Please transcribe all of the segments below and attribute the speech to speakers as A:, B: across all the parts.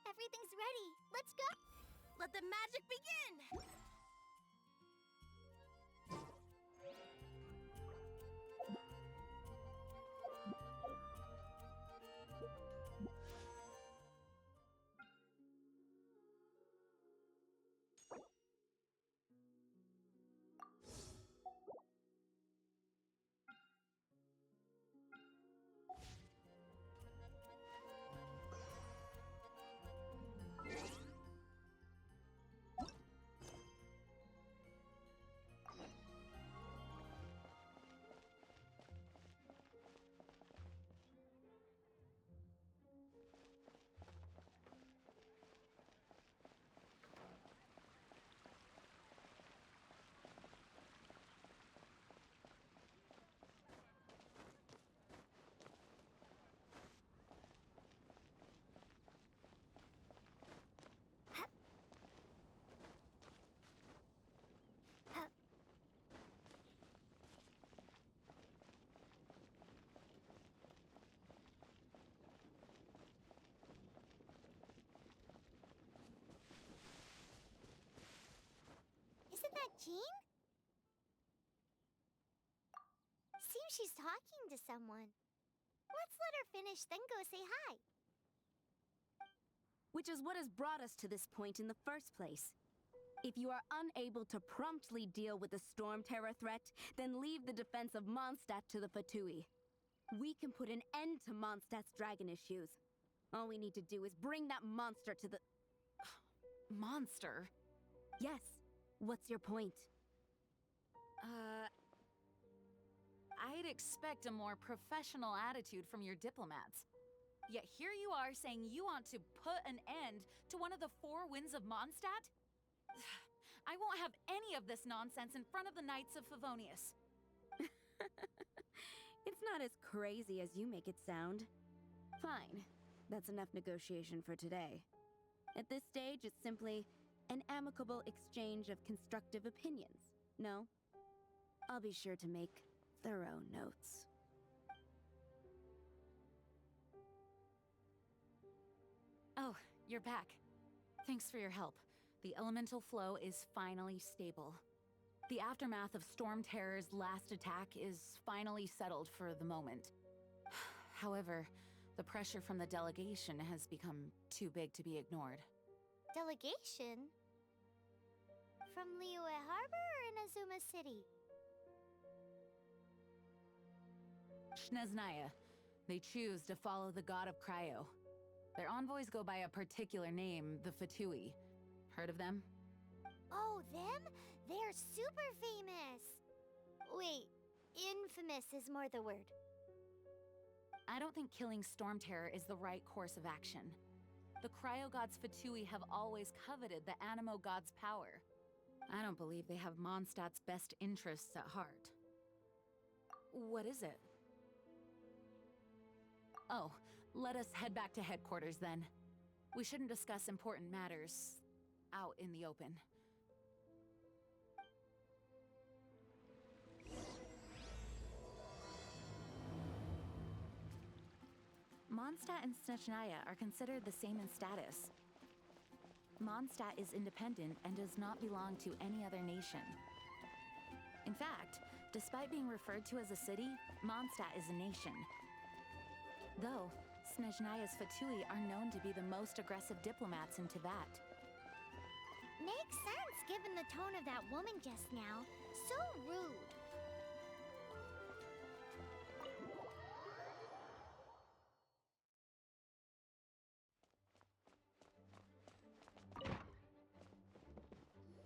A: Everything's ready. Let's go!
B: Let the magic begin!
A: Isn't that Jean? Seems she's talking to someone. Let's let her finish, then go say hi.
B: Which is what has brought us to this point in the first place. If you are unable to promptly deal with the Storm Terror threat, then leave the defense of Mondstadt to the Fatui. We can put an end to Mondstadt's dragon issues. All we need to do is bring that monster to the...
C: Monster?
B: Yes. What's your point?
C: I'd expect a more professional attitude from your diplomats. Yet here you are saying you want to put an end to one of the four winds of Mondstadt? I won't have any of this nonsense in front of the Knights of Favonius.
B: It's not as crazy as you make it sound. Fine. That's enough negotiation for today. At this stage, it's simply an amicable exchange of constructive opinions. No? I'll be sure to make thorough notes.
C: Oh, you're back. Thanks for your help. The elemental flow is finally stable. The aftermath of Storm Terror's last attack is finally settled for the moment. However, the pressure from the delegation has become too big to be ignored.
A: Delegation? From Liyue Harbor or Inazuma City?
C: Snezhnaya. They choose to follow the god of Cryo. Their envoys go by a particular name, the Fatui. Heard of them?
A: Oh, them? They're super famous! Wait, infamous is more the word.
C: I don't think killing Storm Terror is the right course of action. The Cryo God's Fatui have always coveted the Animo God's power. I don't believe they have Mondstadt's best interests at heart. What is it? Oh, let us head back to headquarters then. We shouldn't discuss important matters out in the open. Mondstadt and Snezhnaya are considered the same in status. Mondstadt is independent and does not belong to any other nation. In fact, despite being referred to as a city, Mondstadt is a nation. Though, Snezhnaya's Fatui are known to be the most aggressive diplomats in Teyvat.
A: Makes sense given the tone of that woman just now. So rude.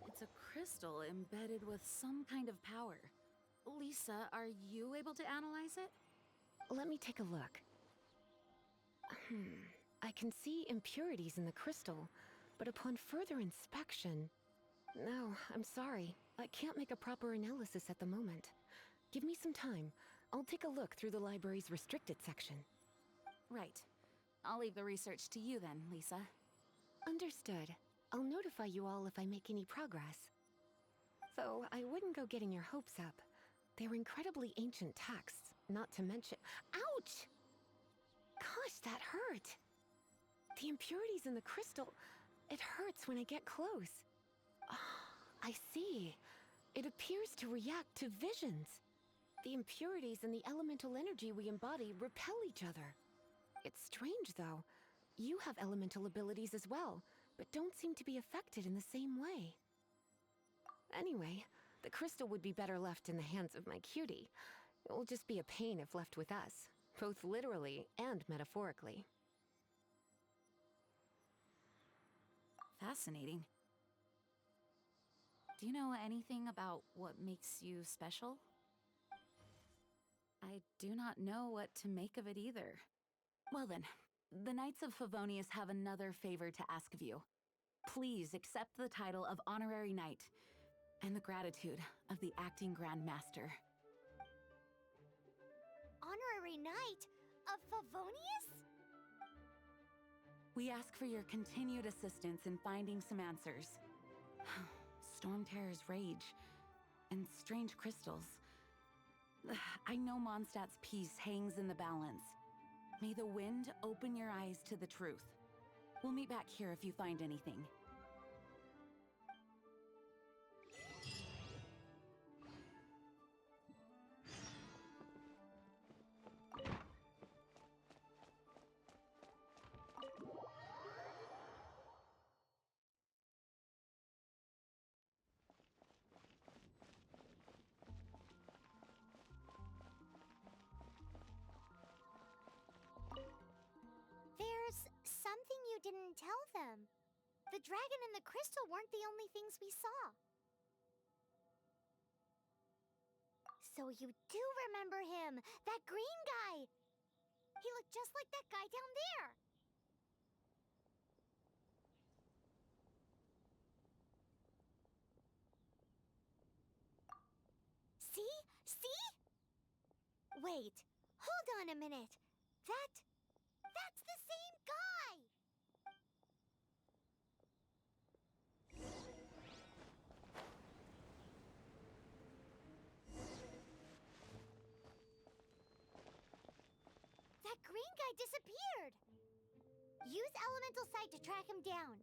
C: It's a crystal embedded with some kind of power. Lisa, are you able to analyze it?
D: Let me take a look. I can see impurities in the crystal, but upon further inspection... No, I'm sorry. I can't make a proper analysis at the moment. Give me some time. I'll take a look through the library's restricted section.
C: Right. I'll leave the research to you then, Lisa.
D: Understood. I'll notify you all if I make any progress. Though I wouldn't go getting your hopes up. They're incredibly ancient texts, not to mention... Ouch! Gosh, that hurt! The impurities in the crystal... It hurts when I get close. Ah, I see. It appears to react to visions. The impurities and the elemental energy we embody repel each other. It's strange, though. You have elemental abilities as well, but don't seem to be affected in the same way. Anyway, the crystal would be better left in the hands of my cutie. It will just be a pain if left with us, both literally and metaphorically.
C: Fascinating. Do you know anything about what makes you special? I do not know what to make of it either. Well then, the Knights of Favonius have another favor to ask of you. Please accept the title of Honorary Knight, and the gratitude of the Acting Grand Master.
A: Honorary Knight of Favonius?
C: We ask for your continued assistance in finding some answers. Storm Terror's rage, and strange crystals. I know Mondstadt's peace hangs in the balance. May the wind open your eyes to the truth. We'll meet back here if you find anything.
A: There's something you didn't tell them. The dragon and the crystal weren't the only things we saw. So you do remember him, that green guy. He looked just like that guy down there. See? See? Wait, hold on a minute. That's the same guy! That green guy disappeared! Use Elemental Sight to track him down.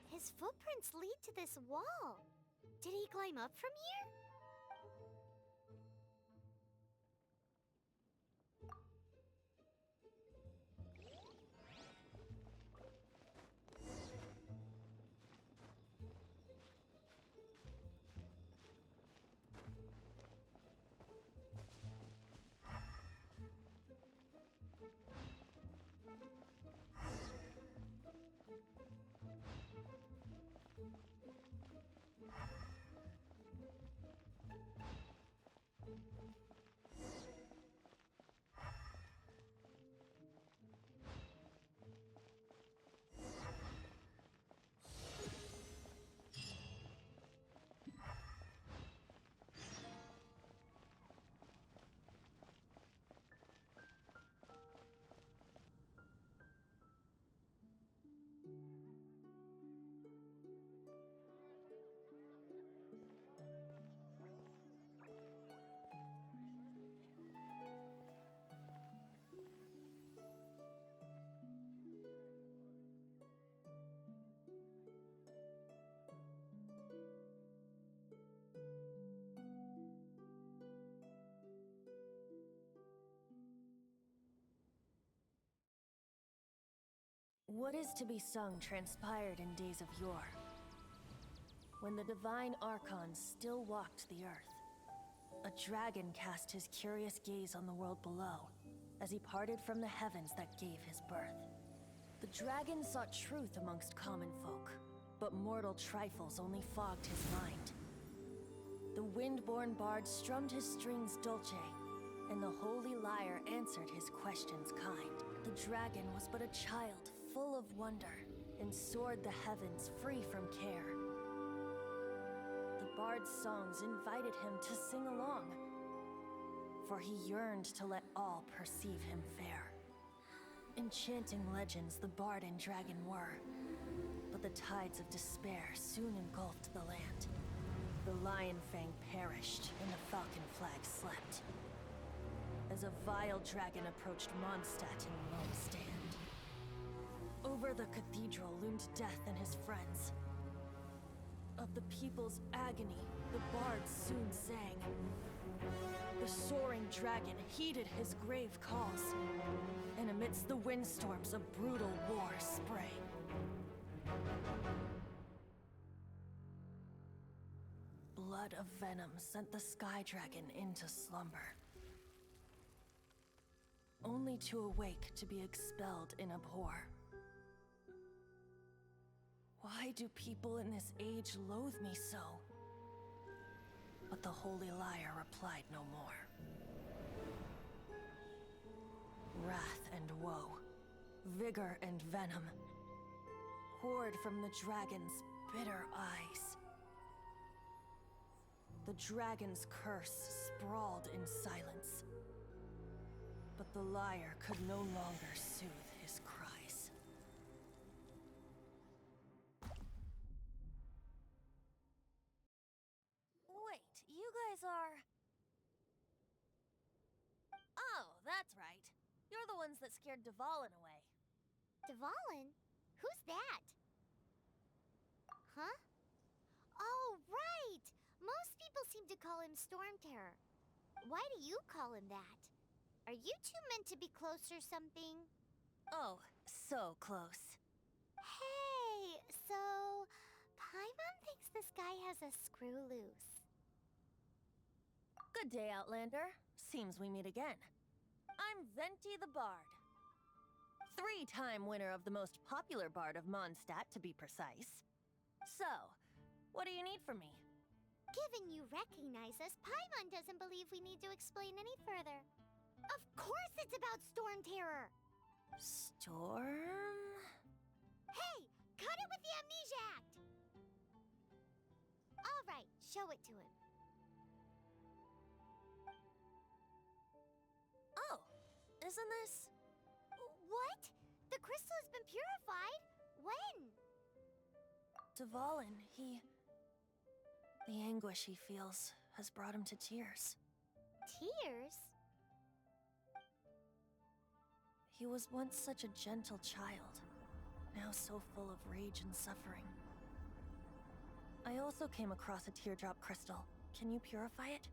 A: His footprints lead to this wall. Did he climb up from here?
E: What is to be sung transpired in days of yore, when the divine Archons still walked the earth. A dragon cast his curious gaze on the world below, as he parted from the heavens that gave his birth. The dragon sought truth amongst common folk, but mortal trifles only fogged his mind. the wind-born bard strummed his strings dolce, and the holy lyre answered his questions kind. The dragon was but a child full of wonder, and soared the heavens free from care. The bard's songs invited him to sing along, for he yearned to let all perceive him fair. Enchanting legends the bard and dragon were, but the tides of despair soon engulfed the land. The Lion Fang perished, and the Falcon Flag slept, as a vile dragon approached Mondstadt in lone stand. Over the cathedral loomed death and his friends. Of the people's agony, the bards soon sang. The soaring dragon heeded his grave calls, and amidst the windstorms a brutal war sprang. Blood of venom sent the sky dragon into slumber, only to awake to be expelled in abhor. Why do people in this age loathe me so? But the holy lyre replied no more. Wrath and woe, vigor and venom, poured from the dragon's bitter eyes. The dragon's curse sprawled in silence, but the lyre could no longer soothe his cries. Wait, you guys are... Oh, that's right. You're the ones that scared Dvalin away.
A: Dvalin? Who's that? Huh? Oh, right! Most people seem to call him Storm Terror. Why do you call him that? Are you two meant to be close or something?
E: Oh, so close.
A: Hey, so... Paimon thinks this guy has a screw loose.
E: Good day, Outlander. Seems we meet again. I'm Venti the Bard. 3-time winner of the most popular bard of Mondstadt, to be precise. So, what do you need from me?
A: Given you recognize us, Paimon doesn't believe we need to explain any further. Of course it's about Storm Terror!
E: Storm?
A: Hey! Cut it with the Amnesia Act! Alright, show it to him.
E: Oh, isn't this...
A: What? The crystal has been purified? When?
E: Dvalin, the anguish he feels has brought him to tears.
A: Tears?
E: He was once such a gentle child, now so full of rage and suffering. I also came across a teardrop crystal. Can you purify it?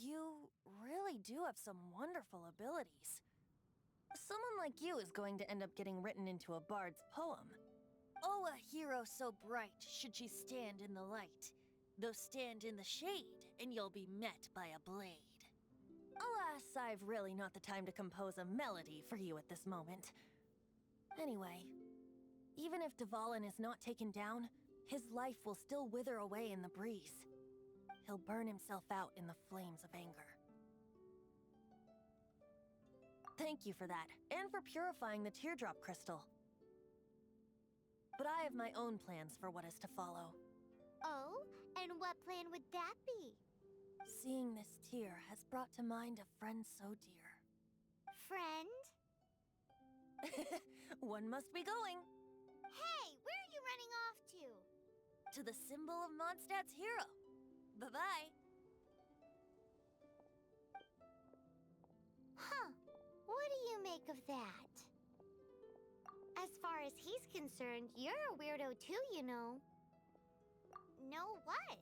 E: You really do have some wonderful abilities. Someone like you is going to end up getting written into a bard's poem. Oh, a hero so bright should she stand in the light, though stand in the shade, and you'll be met by a blade. Alas, I've really not the time to compose a melody for you at this moment. Anyway, even if Dvalin is not taken down, his life will still wither away in the breeze. He'll burn himself out in the flames of anger. Thank you for that, and for purifying the teardrop crystal. But I have my own plans for what is to follow.
A: Oh? And what plan would that be?
E: Seeing this tear has brought to mind a friend so dear.
A: Friend?
E: One must be going.
A: Hey, where are you running off to?
E: To the symbol of Mondstadt's hero. Bye-bye.
A: Huh. What do you make of that? As far as he's concerned, you're a weirdo too, you know. Know what?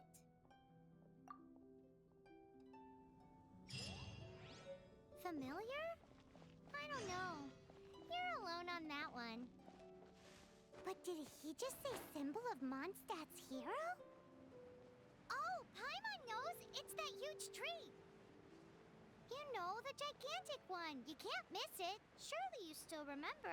A: Familiar? I don't know. You're alone on that one. But did he just say symbol of Mondstadt's hero? Oh, Paimon knows! It's that huge tree! You know, the gigantic one! You can't miss it! Surely you still remember?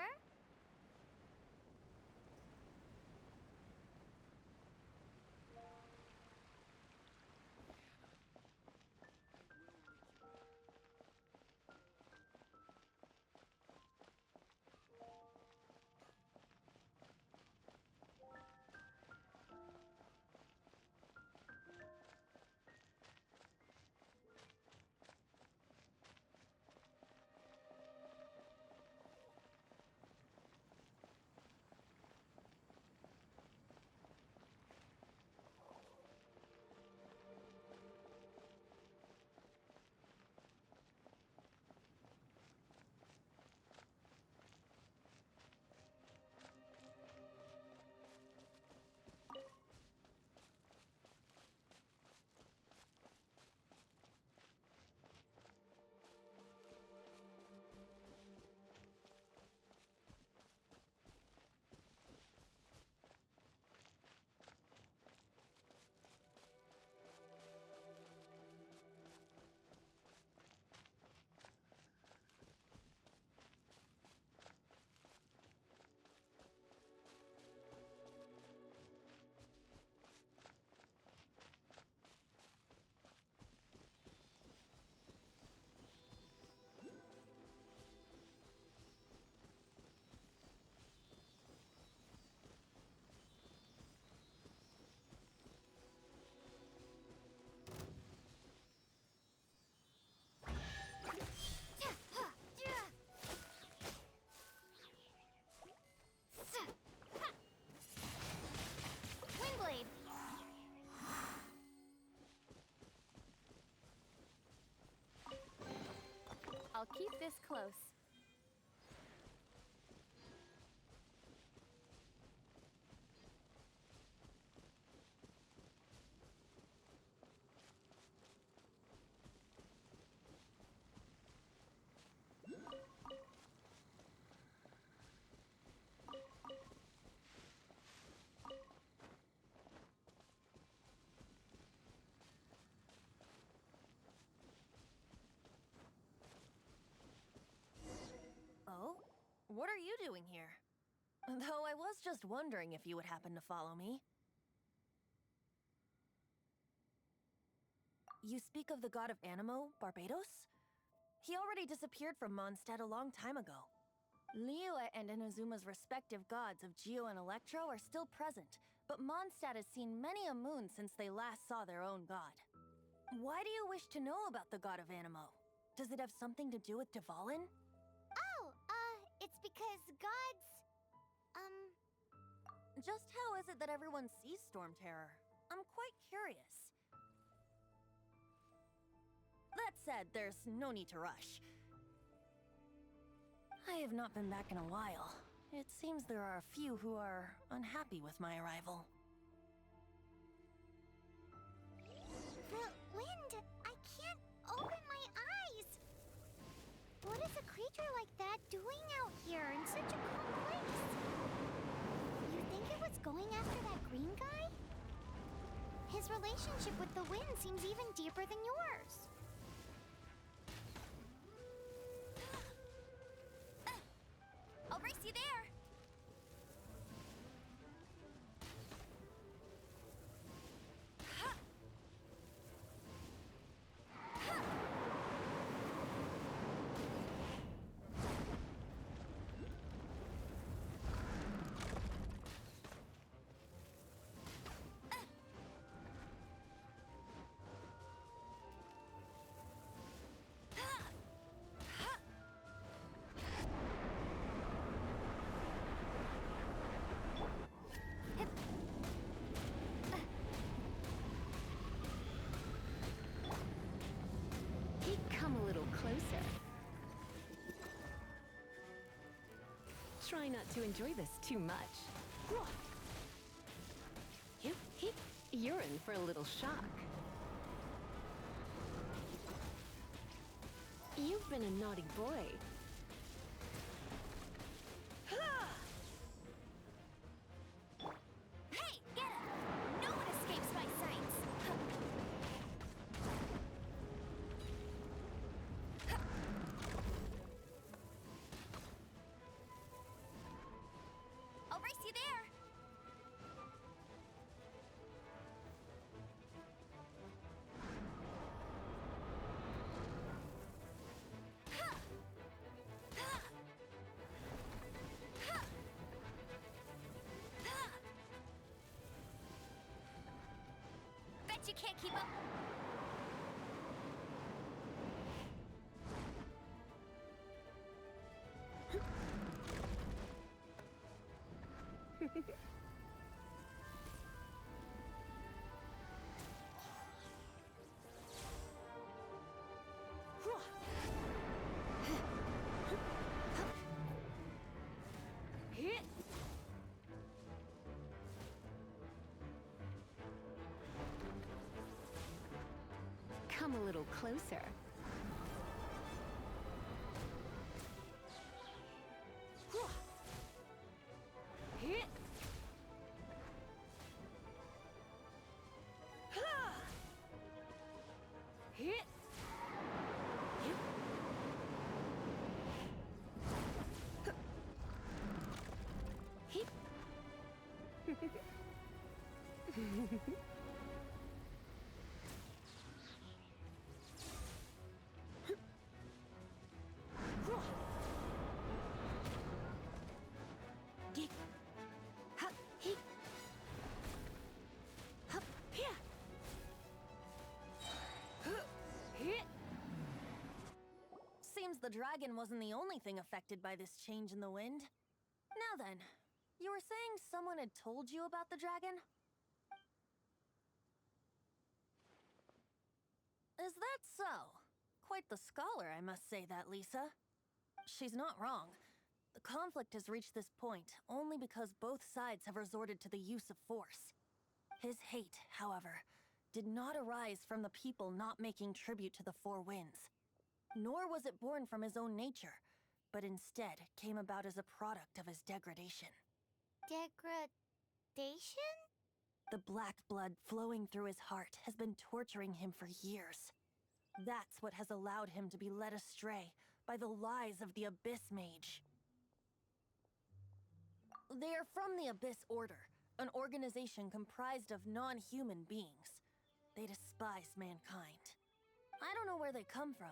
A: Windblade!
C: I'll keep this close.
E: Oh? What are you doing here? Though I was just wondering if you would happen to follow me. You speak of the god of Animo, Barbados? He already disappeared from Mondstadt a long time ago. Liyue and Inazuma's respective gods of Geo and Electro are still present, but Mondstadt has seen many a moon since they last saw their own god. Why do you wish to know about the god of Animo? Does it have something to do with Dvalin?
A: Oh, it's because gods...
E: Just how is it that everyone sees Storm Terror? I'm quite curious. That said, there's no need to rush. I have not been back in a while. It seems there are a few who are unhappy with my arrival.
A: The wind! I can't open my eyes! What is a creature like that doing out here in such a cold place? You think it was going after that green guy? His relationship with the wind seems even deeper than yours.
B: I'll race you there!
D: Come a little closer. Try not to enjoy this too much. You're in for a little shock. You've been a naughty boy.
A: can't keep up.
D: Come a little closer.
E: Seems the dragon wasn't the only thing affected by this change in the wind. Now then, you were saying someone had told you about the dragon? Is that so? Quite the scholar, I must say that, Lisa. She's not wrong. The conflict has reached this point only because both sides have resorted to the use of force. His hate, however, did not arise from the people not making tribute to the Four Winds. Nor was it born from his own nature, but instead came about as a product of his degradation.
A: Degradation?
E: The black blood flowing through his heart has been torturing him for years. That's what has allowed him to be led astray by the lies of the Abyss Mage. They are from the Abyss Order, an organization comprised of non-human beings. They despise mankind. I don't know where they come from.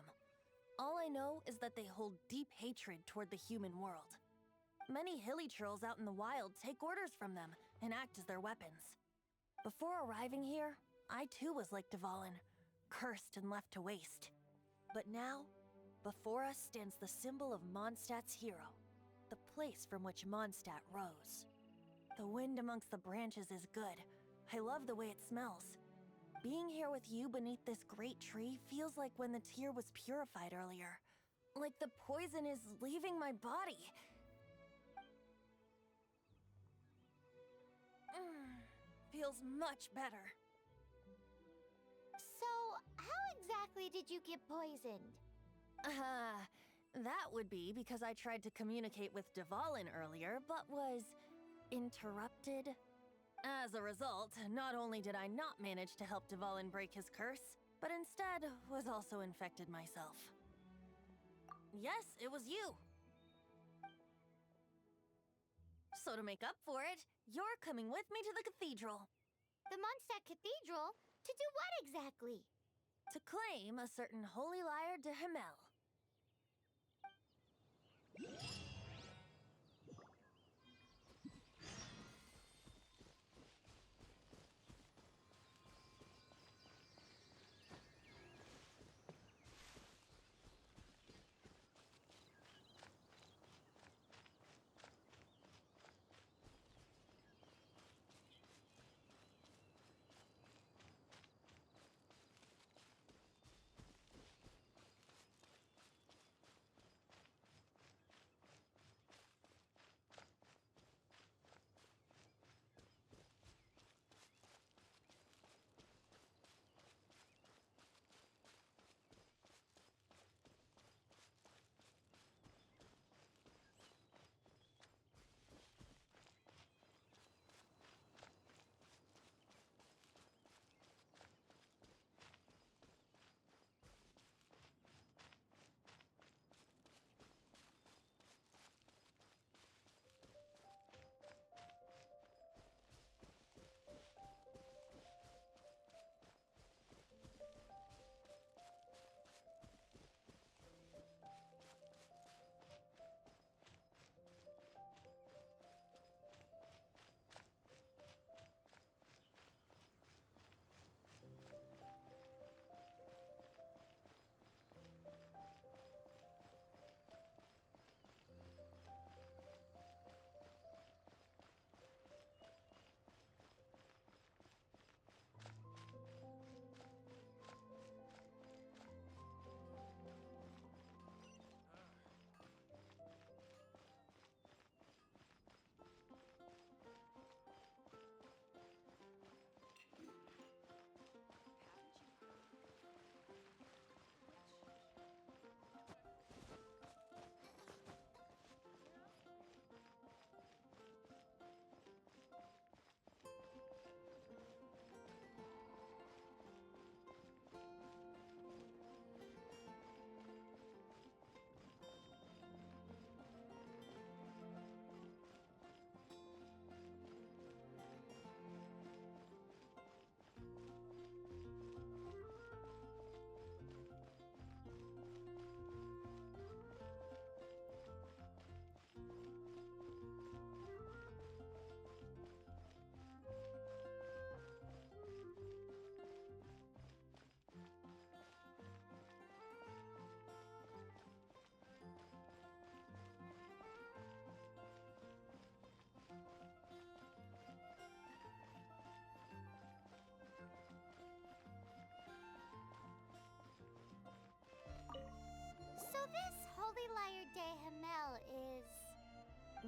E: All I know is that they hold deep hatred toward the human world. Many hilly trolls out in the wild take orders from them and act as their weapons. Before arriving here, I too was like Dvalin, cursed and left to waste. But now, before us stands the symbol of Mondstadt's hero, the place from which Mondstadt rose. The wind amongst the branches is good. I love the way it smells. Being here with you beneath this great tree feels like when the tear was purified earlier. Like the poison is leaving my body. Feels much better.
A: So, how exactly did you get poisoned?
E: That would be because I tried to communicate with Dvalin earlier, but was interrupted. As a result, not only did I not manage to help Dvalin break his curse, but instead was also infected myself. Yes, it was you. So to make up for it, you're coming with me to the cathedral.
A: The Mondstadt Cathedral? To do what exactly?
E: To claim a certain holy lyre de Himmel.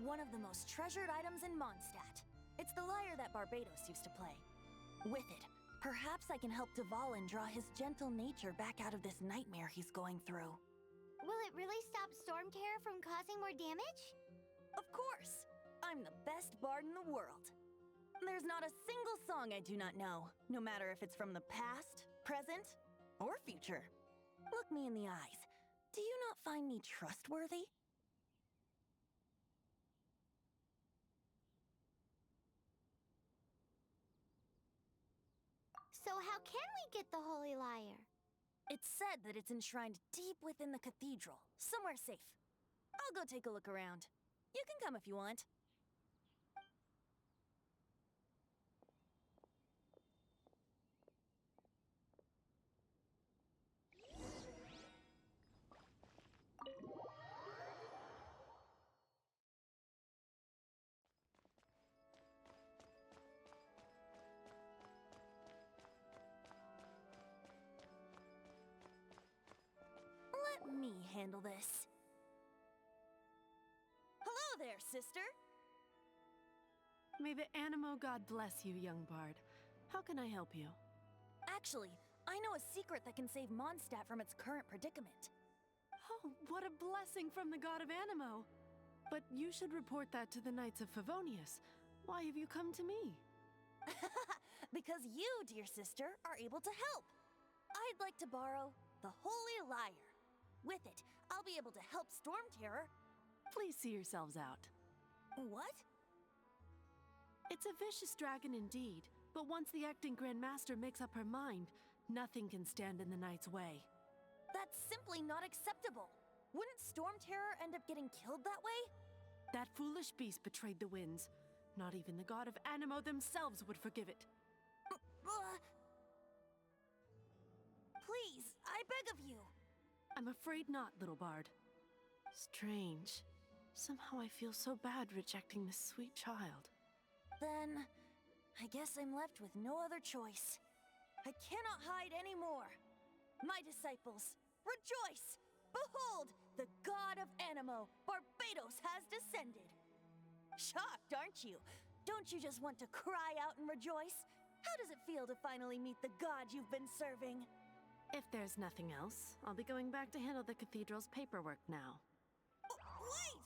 E: one of the most treasured items in Mondstadt. It's the lyre that Barbados used to play. With it, perhaps I can help Dvalin draw his gentle nature back out of this nightmare he's going through.
A: Will it really stop Storm Terror from causing more damage?
E: Of course! I'm the best bard in the world. There's not a single song I do not know, no matter if it's from the past, present, or future. Look me in the eyes. Do you not find me trustworthy?
A: So how can we get the Holy Lyre?
E: It's said that it's enshrined deep within the cathedral, somewhere safe. I'll go take a look around. You can come if you want. Let me handle this. Hello there, sister!
F: May the Animo God bless you, young bard. How can I help you?
E: Actually, I know a secret that can save Mondstadt from its current predicament.
F: Oh, what a blessing from the god of Animo! But you should report that to the Knights of Favonius. Why have you come to me?
E: Because you, dear sister, are able to help. I'd like to borrow the Holy Lyre. With it, I'll be able to help Storm Terror.
F: Please see yourselves out.
E: What?
F: It's a vicious dragon indeed, but once the acting Grand Master makes up her mind, nothing can stand in the Knight's way.
E: That's simply not acceptable. Wouldn't Storm Terror end up getting killed that way?
F: That foolish beast betrayed the winds. Not even the god of Animo themselves would forgive it.
E: Please, I beg of you.
F: I'm afraid not, little bard. Strange. Somehow I feel so bad rejecting this sweet child.
E: Then, I guess I'm left with no other choice. I cannot hide anymore. My disciples, rejoice! Behold, the god of Animo, Barbados, has descended. Shocked, aren't you? Don't you just want to cry out and rejoice? How does it feel to finally meet the god you've been serving?
F: If there's nothing else, I'll be going back to handle the cathedral's paperwork now.
E: Wait!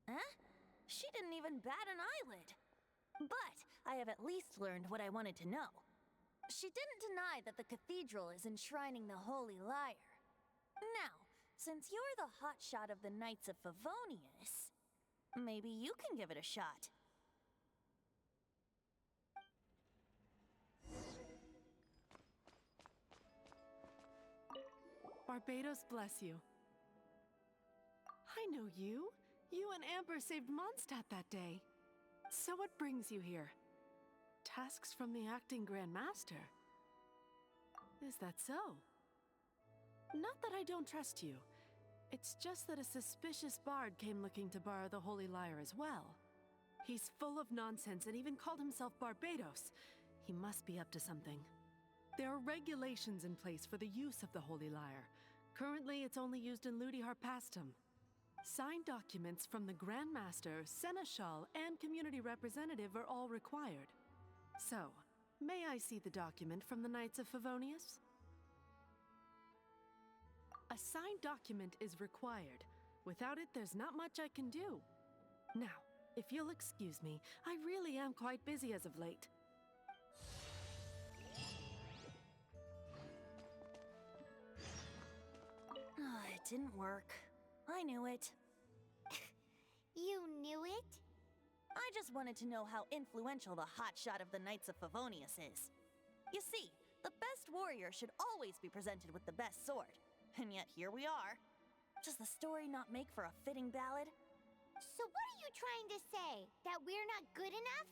E: Huh? She didn't even bat an eyelid. But I have at least learned what I wanted to know. She didn't deny that the cathedral is enshrining the Holy Lyre. Now, since you're the hotshot of the Knights of Favonius, maybe you can give it a shot.
F: Barbados bless you. I know you. You and Amber saved Mondstadt that day. So what brings you here? Tasks from the acting Grand Master? Is that so? Not that I don't trust you. It's just that a suspicious bard came looking to borrow the Holy Lyre as well. He's full of nonsense and even called himself Barbados. He must be up to something. There are regulations in place for the use of the Holy Lyre. Currently, it's only used in Ludi Harpastum. Signed documents from the Grand Master, Seneschal, and Community Representative are all required. So, may I see the document from the Knights of Favonius? A signed document is required. Without it, there's not much I can do. Now, if you'll excuse me, I really am quite busy as of late.
E: It didn't work. I knew it.
A: You knew it?
E: I just wanted to know how influential the hotshot of the Knights of Favonius is. You see, the best warrior should always be presented with the best sword. And yet here we are. Does the story not make for a fitting ballad?
A: So what are you trying to say? That we're not good enough?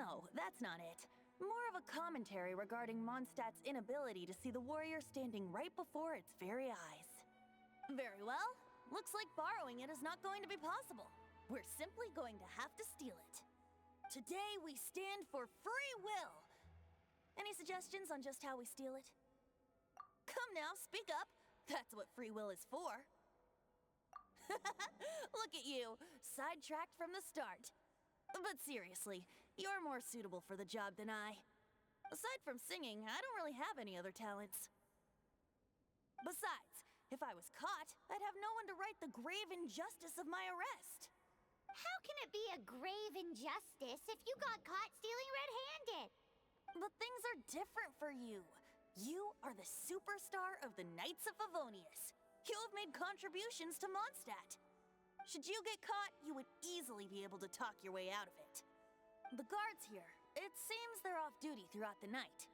E: No, that's not it. More of a commentary regarding Mondstadt's inability to see the warrior standing right before its very eyes. Very well. Looks like borrowing it is not going to be possible. We're simply going to have to steal it. Today we stand for free will. Any suggestions on just how we steal it? now, speak up. That's what free will is for. Look at you, sidetracked from the start. But seriously, you're more suitable for the job than I. Aside from singing, I don't really have any other talents. Besides, if I was caught, I'd have no one to right the grave injustice of my arrest.
A: How can it be a grave injustice if you got caught stealing red-handed?
E: But things are different for you. You are the superstar of the Knights of Favonius. You have made contributions to Mondstadt. Should you get caught, you would easily be able to talk your way out of it. The guards here, it seems they're off duty throughout the night.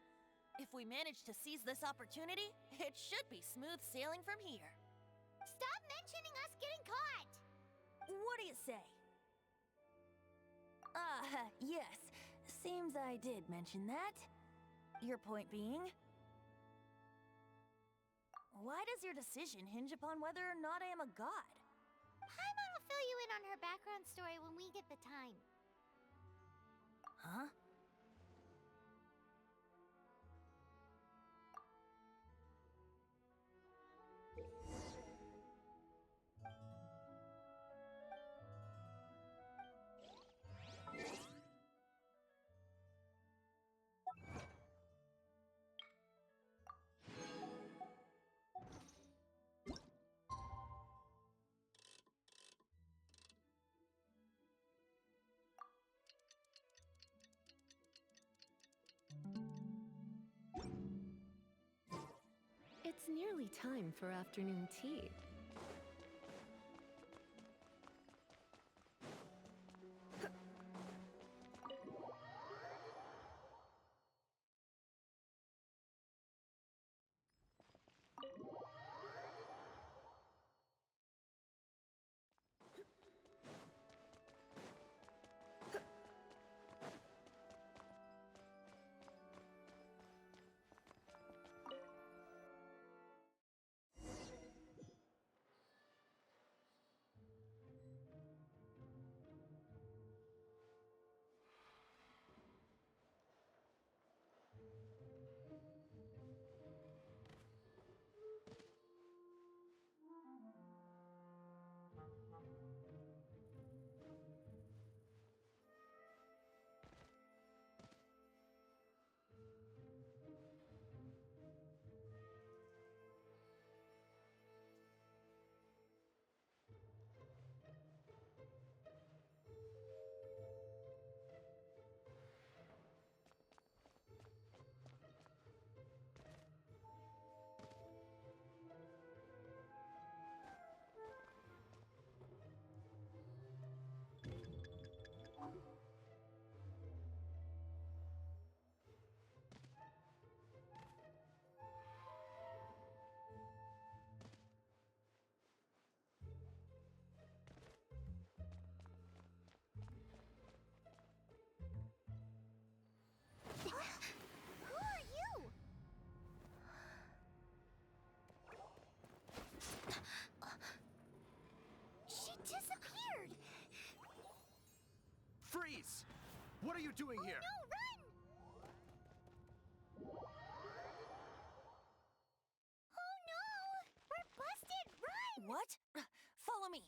E: If we manage to seize this opportunity, it should be smooth sailing from here.
A: Stop mentioning us getting caught!
E: What do you say? Yes. Seems I did mention that. Your point being? Why does your decision hinge upon whether or not I am a god?
A: Paimon will fill you in on her background story when we get the time.
E: Huh?
D: It's nearly time for afternoon tea.
A: Who are you? She disappeared!
G: Freeze! What are you doing here?
A: No, run! Oh no! We're busted! Run!
E: What? Follow me.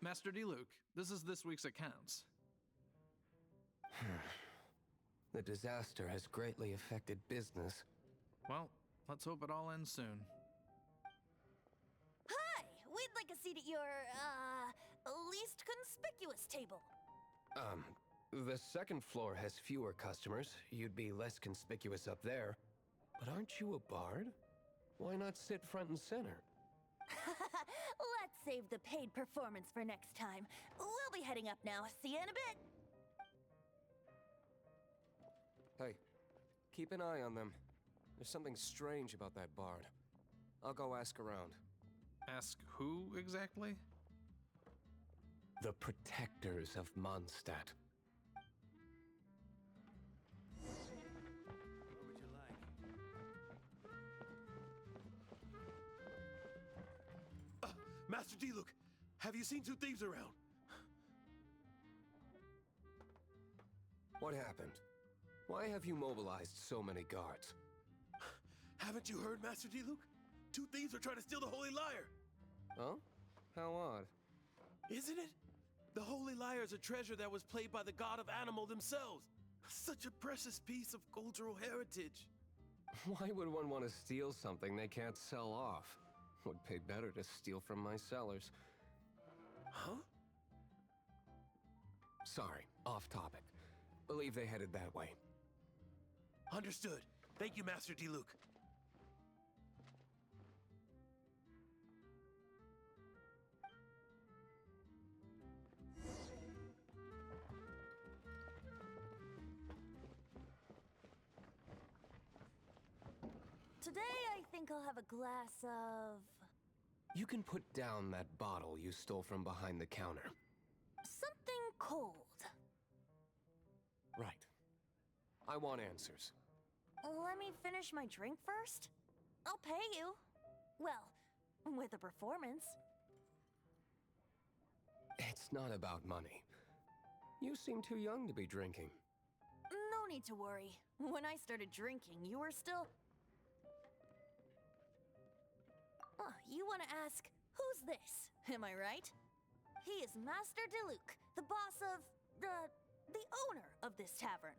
G: Master D. Luke, this is this week's accounts.
H: The disaster has greatly affected business.
G: Well, let's hope it all ends soon.
E: Hi! We'd like a seat at your, least conspicuous table.
H: The second floor has fewer customers. You'd be less conspicuous up there. But aren't you a bard? Why not sit front and center?
E: Let's save the paid performance for next time. We'll be heading up now. See you in a bit.
H: Hey, keep an eye on them. There's something strange about that bard. I'll go ask around.
G: Ask who exactly?
H: The protectors of Mondstadt.
I: Master Diluc, have you seen two thieves around?
H: What happened? Why have you mobilized so many guards?
I: Haven't you heard, Master Diluc? Two thieves are trying to steal the Holy Lyre.
H: Oh? How odd.
I: Isn't it? The Holy Lyre is a treasure that was played by the god of animal themselves. Such a precious piece of cultural heritage.
H: Why would one want to steal something they can't sell off? Would pay better to steal from my sellers.
I: Huh?
H: Sorry, off topic. Believe they headed that way.
I: Understood. Thank you, Master Diluc.
E: Today, I think I'll have a glass of...
H: You can put down that bottle you stole from behind the counter.
E: something cold.
H: Right. I want answers.
E: Let me finish my drink first. I'll pay you. Well, with a performance.
H: It's not about money. You seem too young to be drinking.
E: No need to worry. When I started drinking, you were still... You want to ask, who's this? Am I right? He is Master Diluc, the boss of... the owner of this tavern.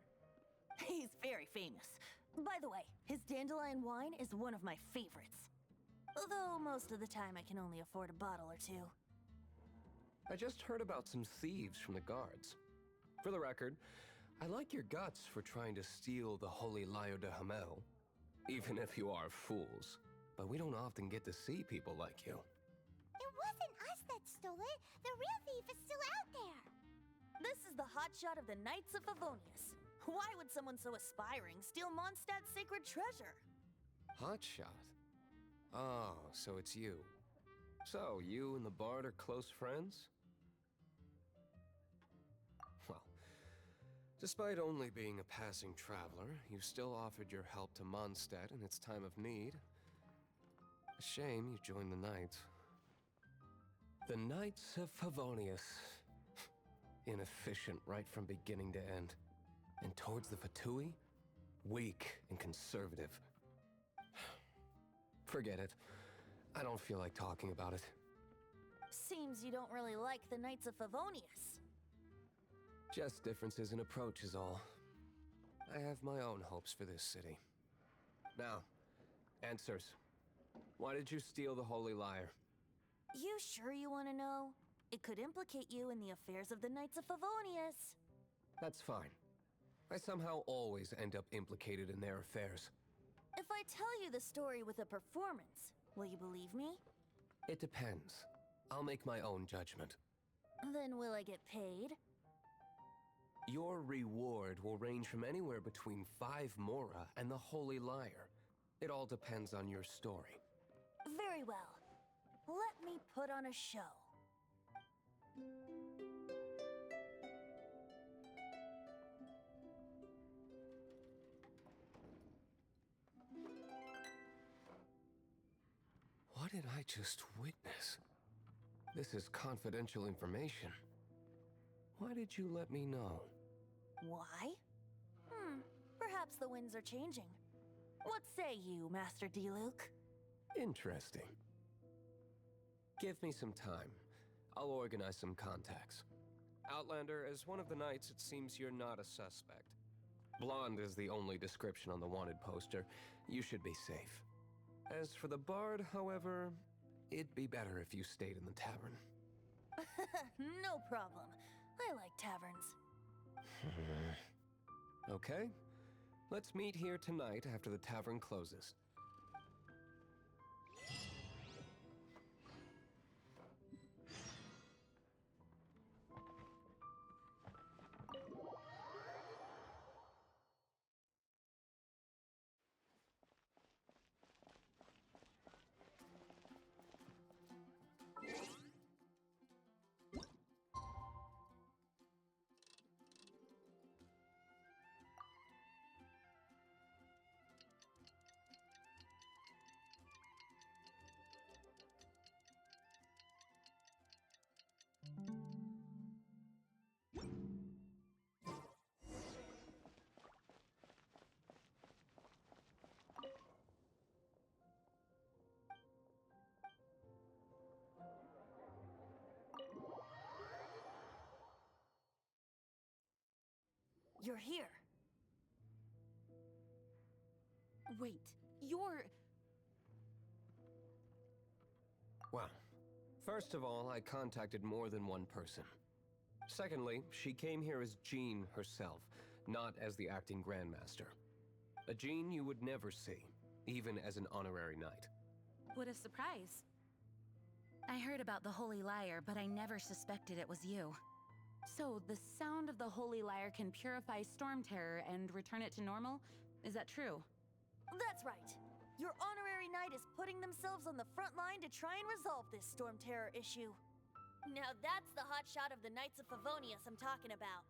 E: He's very famous. By the way, his dandelion wine is one of my favorites. Although most of the time I can only afford a bottle or two.
H: I just heard about some thieves from the guards. For the record, I like your guts for trying to steal the Holy Lyre de Hamel. Even if you are fools. But we don't often get to see people like you.
A: It wasn't us that stole it. The real thief is still out there.
E: This is the hotshot of the Knights of Favonius. Why would someone so aspiring steal Mondstadt's sacred treasure?
H: Hotshot? Oh, so it's you. So, you and the Bard are close friends? Well, despite only being a passing traveler, you still offered your help to Mondstadt in its time of need. A shame you joined the Knights. The Knights of Favonius. Inefficient right from beginning to end. And towards the Fatui, weak and conservative. Forget it. I don't feel like talking about it.
E: Seems you don't really like the Knights of Favonius.
H: Just differences in approach is all. I have my own hopes for this city. Now, answers. Why did you steal the Holy Lyre?
E: You sure you want to know? It could implicate you in the affairs of the Knights of Favonius.
H: That's fine. I somehow always end up implicated in their affairs.
E: If I tell you the story with a performance, will you believe me?
H: It depends. I'll make my own judgment.
E: Then will I get paid?
H: Your reward will range from anywhere between 5 Mora and the Holy Lyre. It all depends on your story.
E: Very well. Let me put on a show.
H: What did I just witness? This is confidential information. Why did you let me know?
E: Why? Perhaps the winds are changing. What say you, Master Diluc?
H: Interesting. Give me some time. I'll organize some contacts. Outlander, as one of the knights, it seems you're not a suspect. Blonde is the only description on the wanted poster. You should be safe. As for the bard, however, it'd be better if you stayed in the tavern.
E: No problem. I like taverns.
H: Okay, let's meet here tonight after the tavern closes.
E: You're here.
C: Wait, you're...
H: Well, first of all, I contacted more than one person. Secondly, she came here as Jean herself, not as the acting Grandmaster. A Jean you would never see, even as an honorary knight.
C: What a surprise. I heard about the Holy Lyre, but I never suspected it was you. So, the sound of the Holy Lyre can purify Storm Terror and return it to normal? Is that true?
E: That's right. Your honorary knight is putting themselves on the front line to try and resolve this Storm Terror issue. Now that's the hotshot of the Knights of Favonius I'm talking about.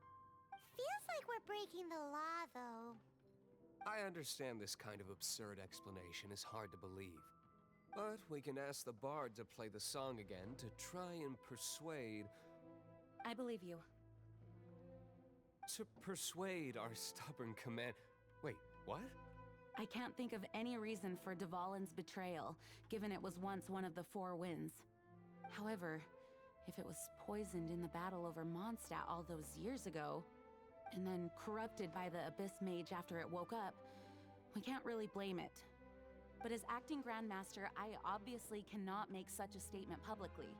A: Feels like we're breaking the law, though.
H: I understand this kind of absurd explanation is hard to believe. But we can ask the bard to play the song again to try and persuade...
C: I believe you.
H: To persuade our stubborn command... Wait, what?
C: I can't think of any reason for Dvalin's betrayal, given it was once one of the Four Winds. However, if it was poisoned in the battle over Mondstadt all those years ago, and then corrupted by the Abyss Mage after it woke up, we can't really blame it. But as acting Grandmaster, I obviously cannot make such a statement publicly.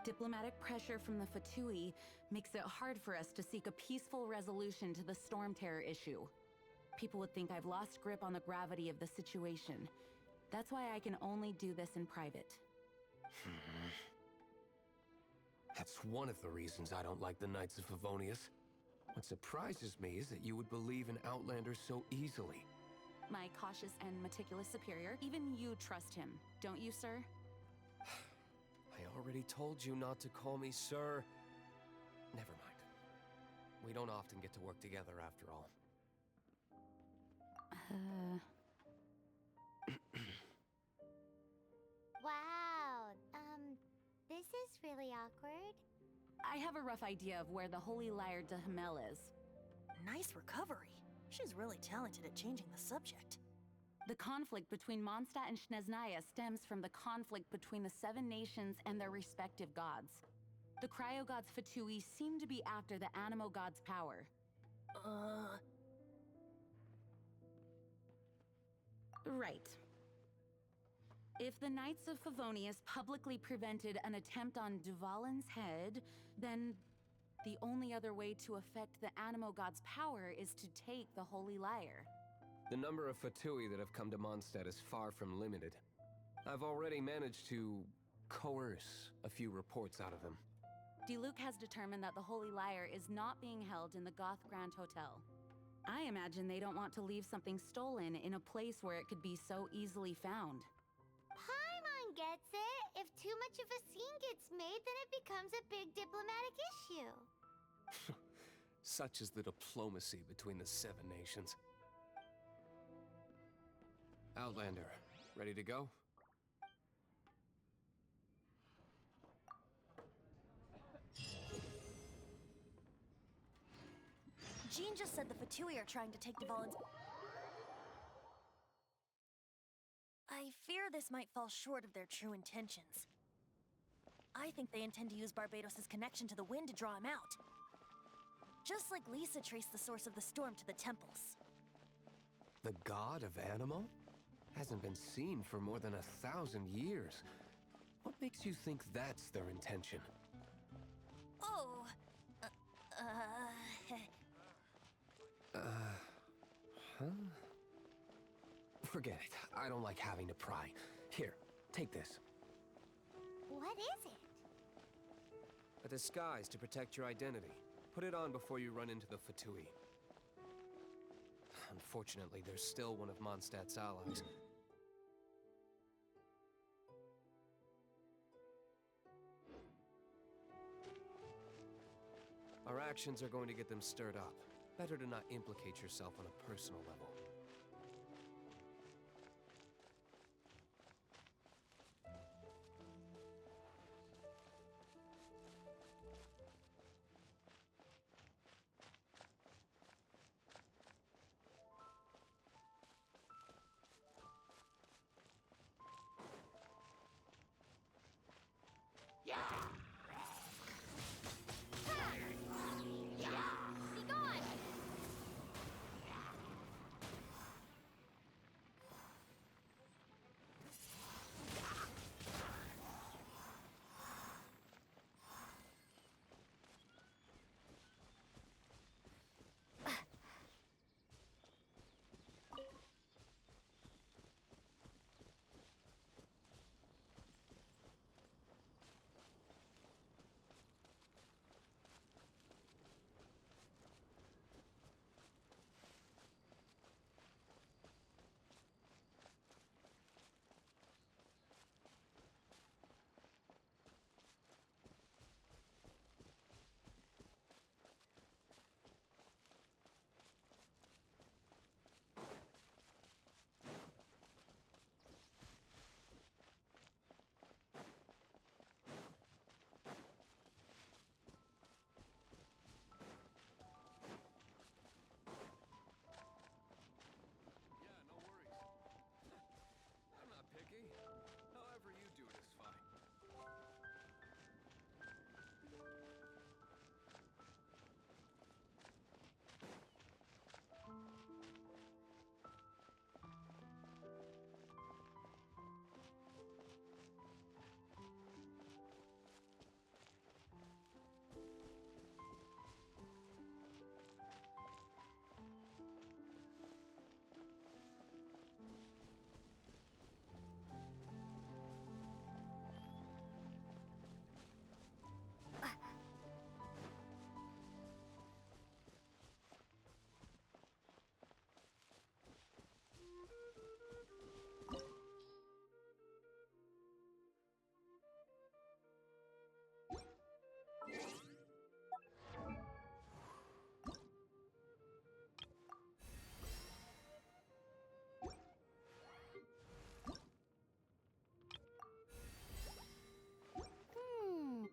C: Diplomatic pressure from the Fatui makes it hard for us to seek a peaceful resolution to the Storm Terror issue. People would think I've lost grip on the gravity of the situation. That's why I can only do this in private.
H: That's one of the reasons I don't like the Knights of Favonius. What surprises me is that you would believe in Outlanders so easily.
C: My cautious and meticulous superior, even you trust him, don't you, sir?
H: I already told you not to call me sir. Never mind. We don't often get to work together after all.
A: Wow, this is really awkward.
C: I have a rough idea of where the Holy Lyre de Hamel is.
E: Nice recovery. She's really talented at changing the subject.
C: The conflict between Mondstadt and Snezhnaya stems from the conflict between the Seven Nations and their respective gods. The Cryo-gods Fatui seem to be after the Animo god's power. Right. If the Knights of Favonius publicly prevented an attempt on Dvalin's head, then the only other way to affect the Animo god's power is to take the Holy Lyre.
H: The number of Fatui that have come to Mondstadt is far from limited. I've already managed to coerce a few reports out of them.
C: Diluc has determined that the Holy Lyre is not being held in the Goth Grand Hotel. I imagine they don't want to leave something stolen in a place where it could be so easily found.
A: Paimon gets it. If too much of a scene gets made, then it becomes a big diplomatic issue.
H: Such is the diplomacy between the Seven Nations. Outlander, ready to go?
E: Jean just said the Fatui are trying to take Dvalin's... I fear this might fall short of their true intentions. I think they intend to use Barbados' connection to the wind to draw him out. Just like Lisa traced the source of the storm to the temples.
H: The god of Animo? Hasn't been seen for more than 1,000 years. What makes you think that's their intention?
E: Oh...
H: Huh? Forget it. I don't like having to pry. Here, take this.
A: What is it?
H: A disguise to protect your identity. Put it on before you run into the Fatui. Unfortunately, there's still one of Mondstadt's allies. Our actions are going to get them stirred up. Better to not implicate yourself on a personal level.
A: Be gone!
H: Yeah, no worries. I'm not picky. However you do it is fine.
A: Hmm.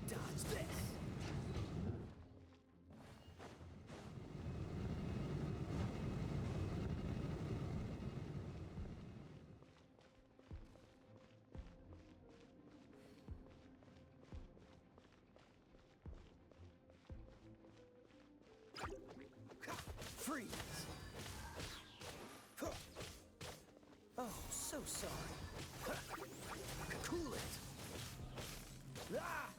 I: Dodge this! Freeze! Oh, so sorry. Cool it! Ah!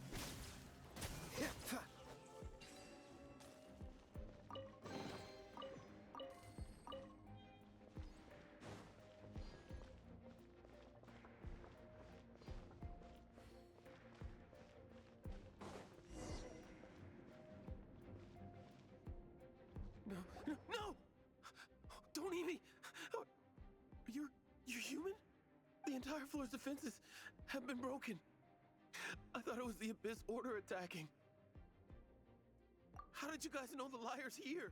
I: No! Don't eat me! You're human? The entire floor's defenses have been broken. I thought it was the Abyss Order attacking. How did you guys know the liar's here?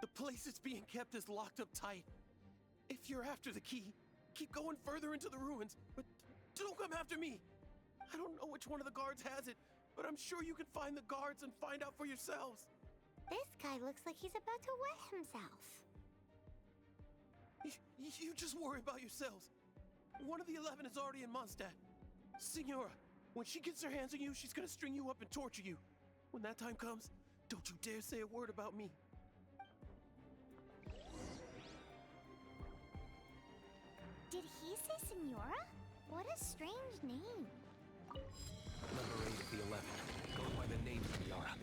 I: The place it's being kept is locked up tight. If you're after the key, keep going further into the ruins, but don't come after me. I don't know which one of the guards has it, but I'm sure you can find the guards and find out for yourselves.
A: This guy looks like he's about to wet himself.
I: You just worry about yourselves. One of the 11 is already in Mondstadt. Signora, when she gets her hands on you, she's gonna string you up and torture you. When that time comes, don't you dare say a word about me.
A: Did he say Senora? What a strange name.
H: Number 8 of the 11, going by the name Senora.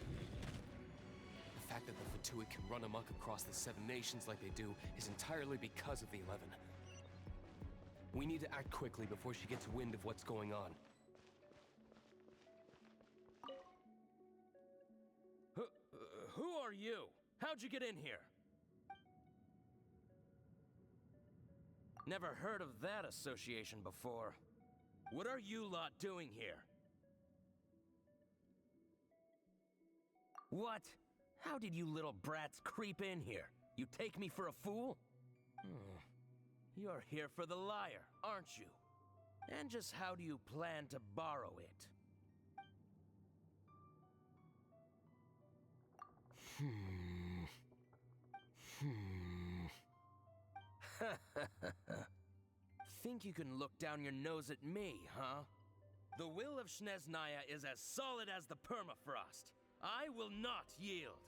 H: The fact that the Fatui can run amok across the 7 nations like they do is entirely because of the 11. We need to act quickly before she gets wind of what's going on.
J: Who are you? How'd you get in here? Never heard of that association before. What are you lot doing here? What? How did you little brats creep in here? You take me for a fool? You're here for the lyre, aren't you? And just how do you plan to borrow it? Think you can look down your nose at me, huh? The will of Snezhnaya is as solid as the permafrost. I will not yield.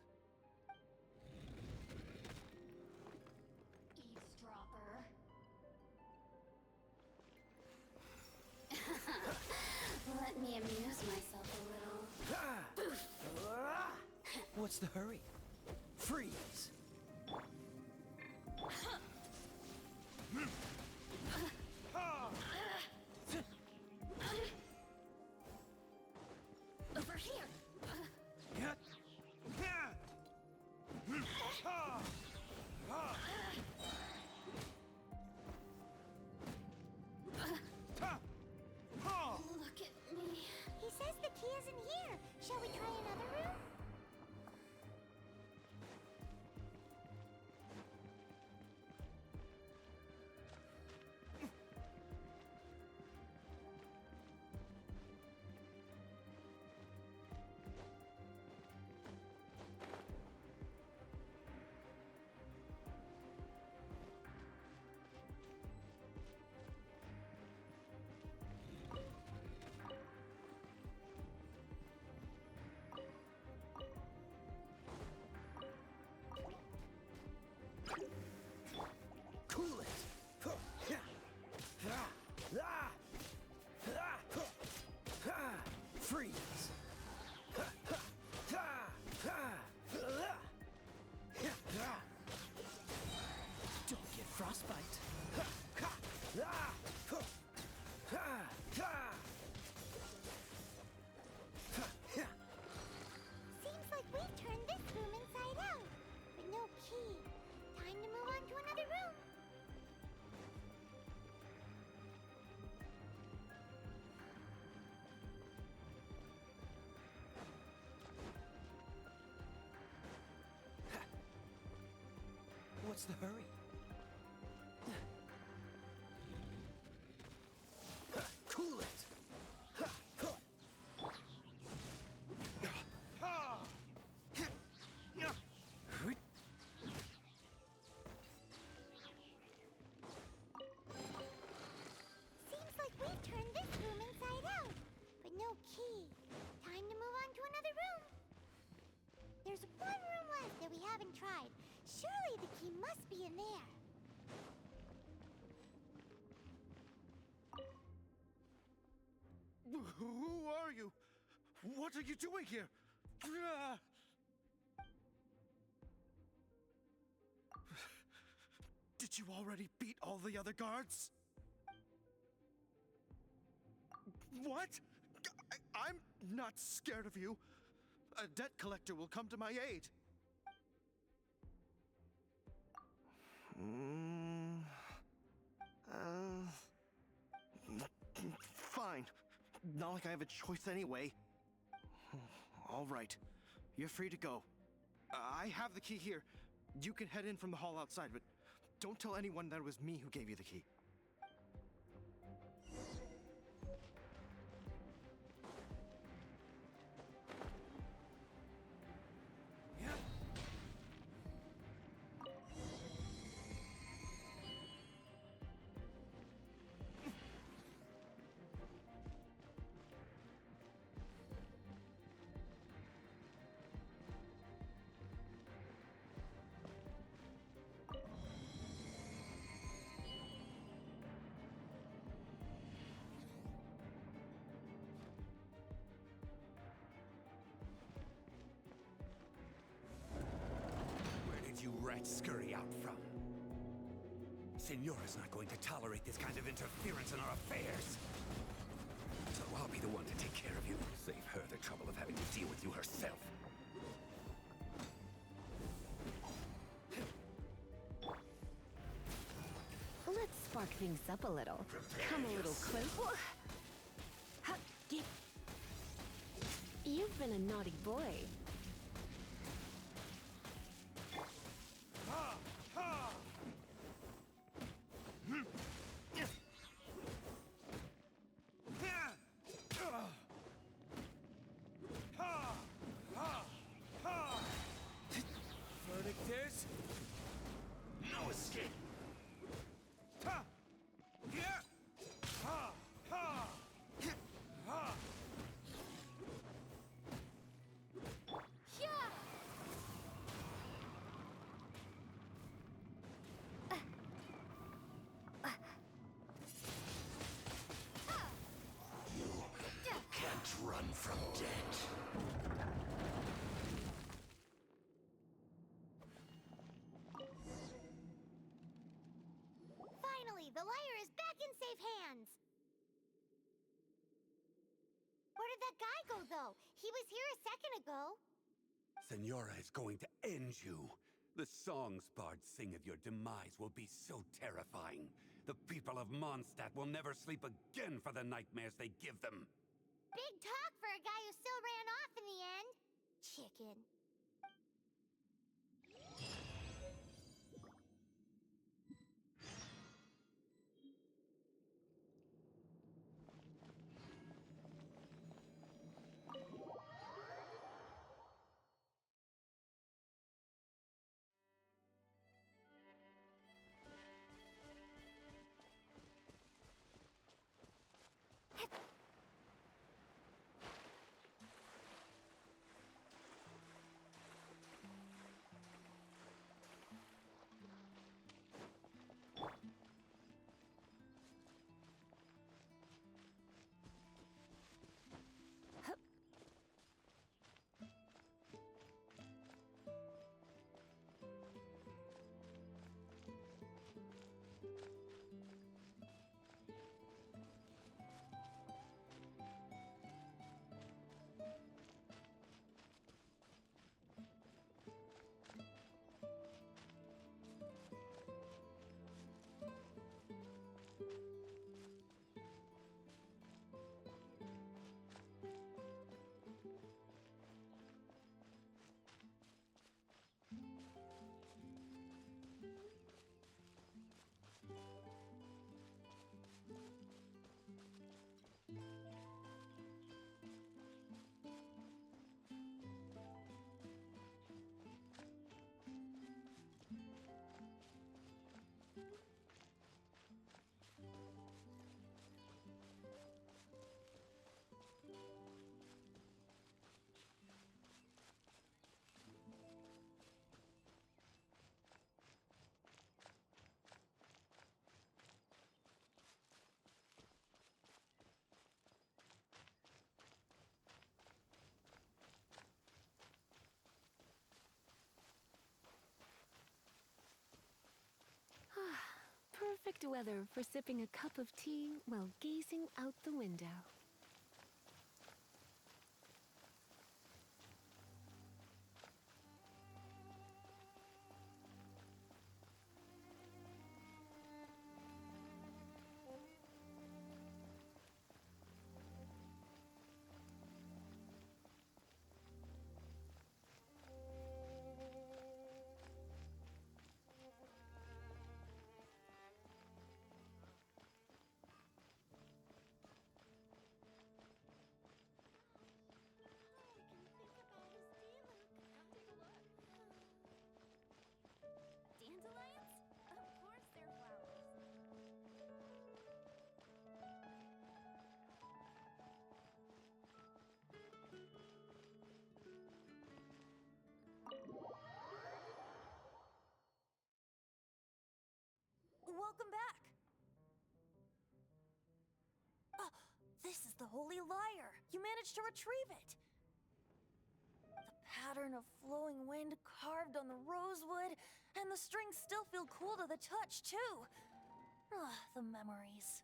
B: Eavesdropper. Let me amuse myself a little.
J: What's the hurry? Freeze!
B: Over here. Look at me.
A: He says the key isn't here. Shall we try another room?
J: Cool it! Freeze! Don't get frostbite!
A: Seems like we've turned this room inside out. But no key. Time to move on to another room.
J: What's the hurry? Cool it!
A: Seems like we've turned this room inside out. But no key. Time to move on to another room. There's one room left that we haven't tried. Surely the key must be in there.
I: Who are you? What are you doing here? Did you already beat all the other guards? What? I'm not scared of you. A debt collector will come to my aid. Fine. Not like I have a choice anyway. All right. You're free to go. I have the key here. You can head in from the hall outside, but
K: Don't tell anyone that it was me who gave you the key.
L: You rats scurry out from. Senora's not going to tolerate this kind of interference in our affairs. So I'll be the one to take care of you. Save her the trouble of having to deal with you herself.
D: Let's spark things up a little. Come a little closer. You've been a naughty boy.
L: Verdict is no escape. Ha! Yeah! Ha! Ha! Ha! You can't run from death.
A: Finally, the lyre is back in safe hands! Where did that guy go, though? He was here a second ago.
L: Senora is going to end you. The songs bards sing of your demise will be so terrifying. The people of Mondstadt will never sleep again for the nightmares they give them.
A: Big talk for a guy who still ran off in the end. Chicken.
D: Perfect weather for sipping a cup of tea while gazing out the window.
E: Holy Lyre! You managed to retrieve it! The pattern of flowing wind carved on the rosewood, and the strings still feel cool to the touch, too. The memories.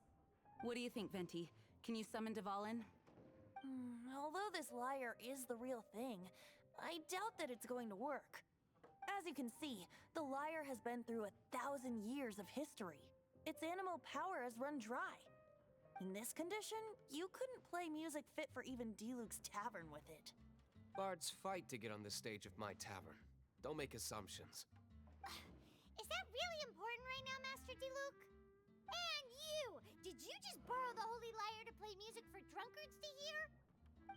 C: What do you think, Venti? Can you summon Dvalin?
E: Although this lyre is the real thing, I doubt that it's going to work. As you can see, the lyre has been through 1,000 years of history. Its animal power has run dry. In this condition, you couldn't play music fit for even Diluc's tavern with it.
H: Bards fight to get on the stage of my tavern. Don't make assumptions.
A: Is that really important right now, Master Diluc? And you! Did you just borrow the Holy Lyre to play music for drunkards to hear?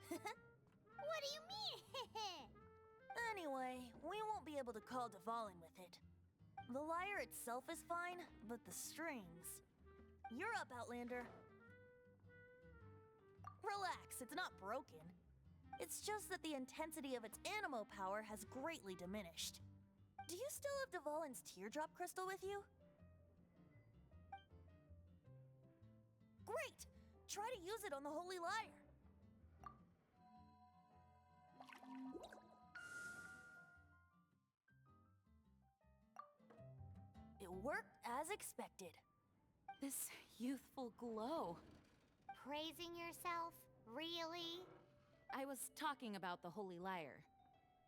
A: What do you mean?
E: Anyway, we won't be able to call Dvalin with it. The lyre itself is fine, but the strings... You're up, Outlander. Relax, it's not broken. It's just that the intensity of its animal power has greatly diminished. Do you still have Dvalin's teardrop crystal with you? Great! Try to use it on the Holy Lyre. It worked as expected.
C: This youthful glow.
A: Praising yourself? Really?
C: I was talking about the Holy Lyre.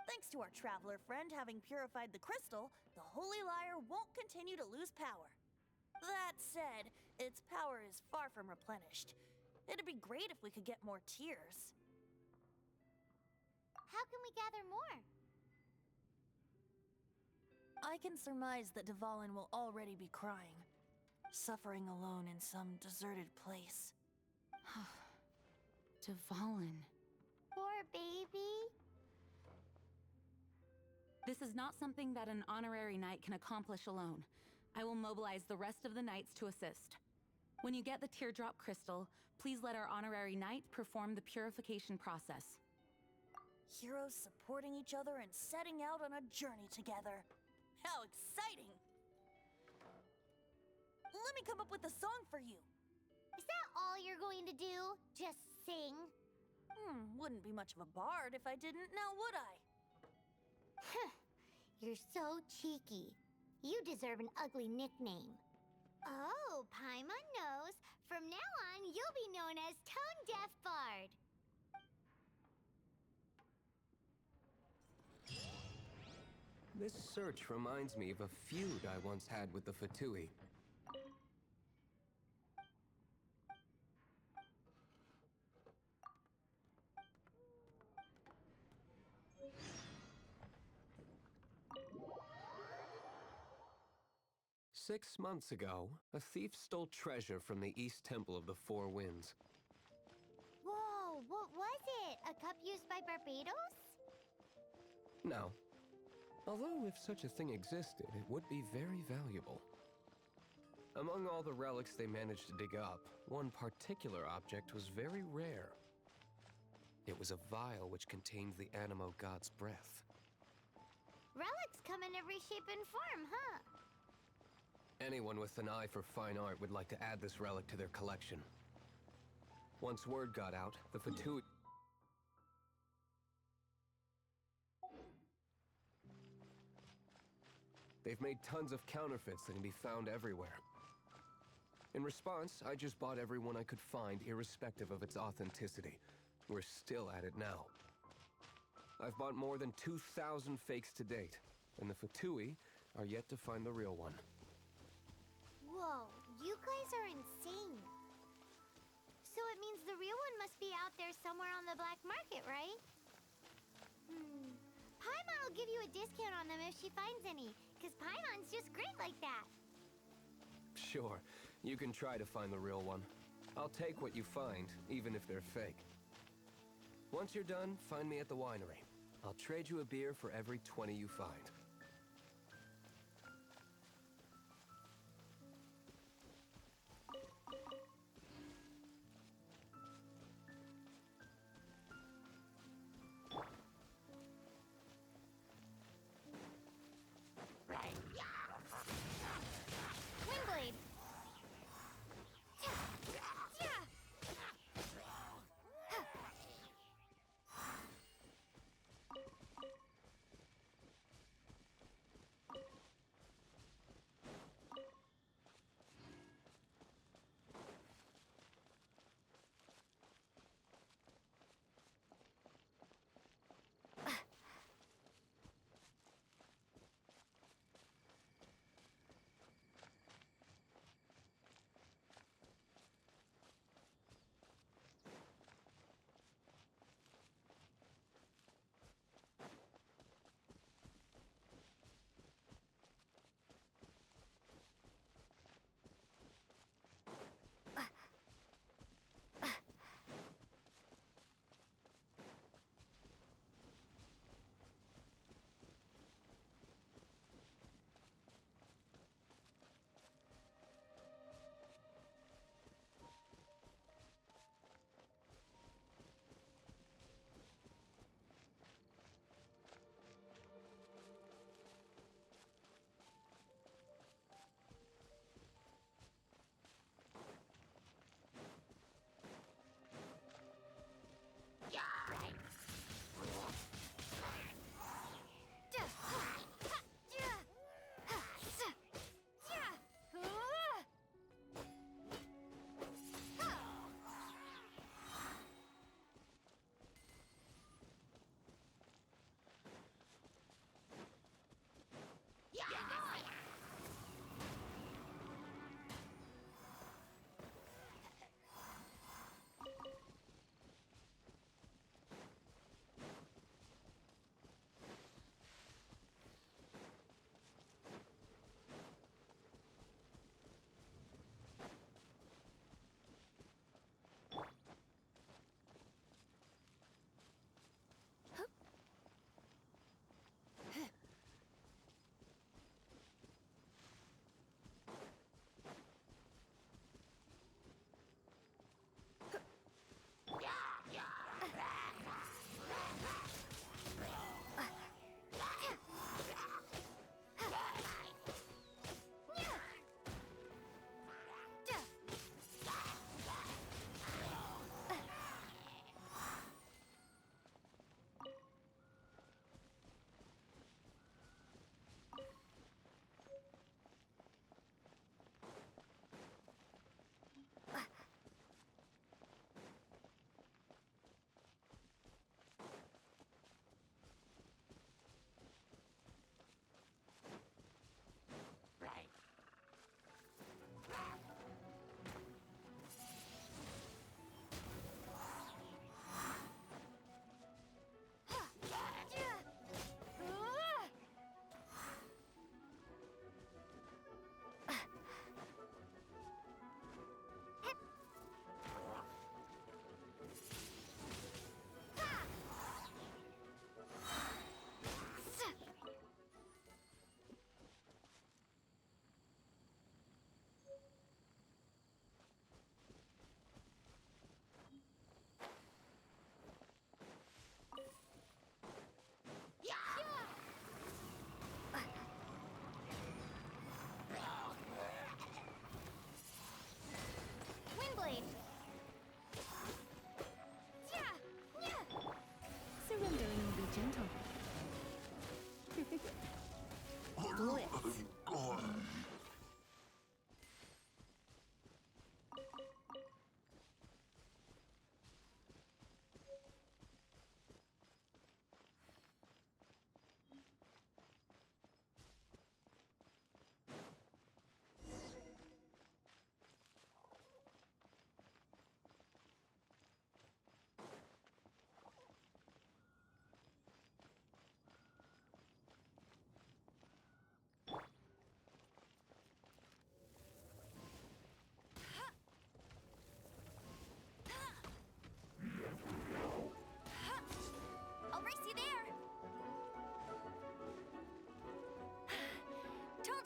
E: Thanks to our traveler friend having purified the crystal, the Holy Lyre won't continue to lose power. That said, its power is far from replenished. It'd be great if we could get more tears.
A: How can we gather more?
E: I can surmise that Dvalin will already be crying, suffering alone in some deserted place.
C: Dvalin.
A: Poor baby.
C: This is not something that an honorary knight can accomplish alone. I will mobilize the rest of the knights to assist. When you get the teardrop crystal, please let our honorary knight perform the purification process.
E: Heroes supporting each other and setting out on a journey together. How exciting! Let me come up with a song for you.
A: Is that all you're going to do? Just sing?
E: Wouldn't be much of a bard if I didn't, now would I?
A: You're so cheeky. You deserve an ugly nickname. Oh, Paimon knows. From now on, you'll be known as Tone Deaf Bard.
H: This search reminds me of a feud I once had with the Fatui. Six months ago, a thief stole treasure from the East Temple of the Four Winds.
A: Whoa, what was it? A cup used by Barbados?
H: No. Although if such a thing existed, it would be very valuable. Among all the relics they managed to dig up, one particular object was very rare. It was a vial which contained the Animo god's breath.
A: Relics come in every shape and form, huh?
H: Anyone with an eye for fine art would like to add this relic to their collection. Once word got out, the Fatui... They've made tons of counterfeits that can be found everywhere. In response, I just bought every one I could find, irrespective of its authenticity. We're still at it now. I've bought more than 2,000 fakes to date, and the Fatui are yet to find the real one.
A: Whoa, you guys are insane. So it means the real one must be out there somewhere on the black market, right? Paimon will give you a discount on them if she finds any, because Paimon's just great like that.
H: Sure, you can try to find the real one. I'll take what you find, even if they're fake. Once you're done, find me at the winery. I'll trade you a beer for every 20 you find.
A: Windblade.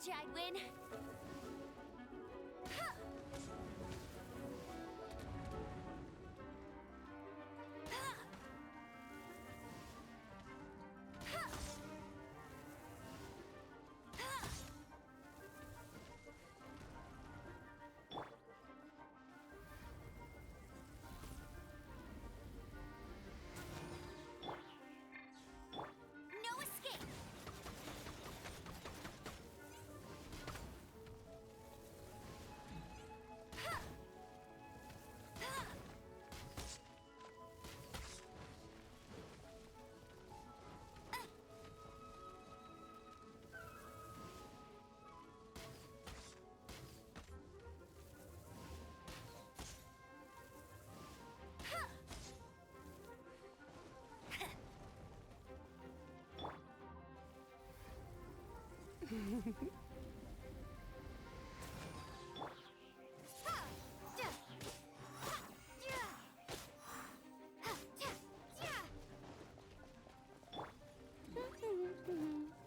B: you I'd win. No escape!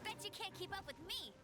B: Bet you can't keep up with me!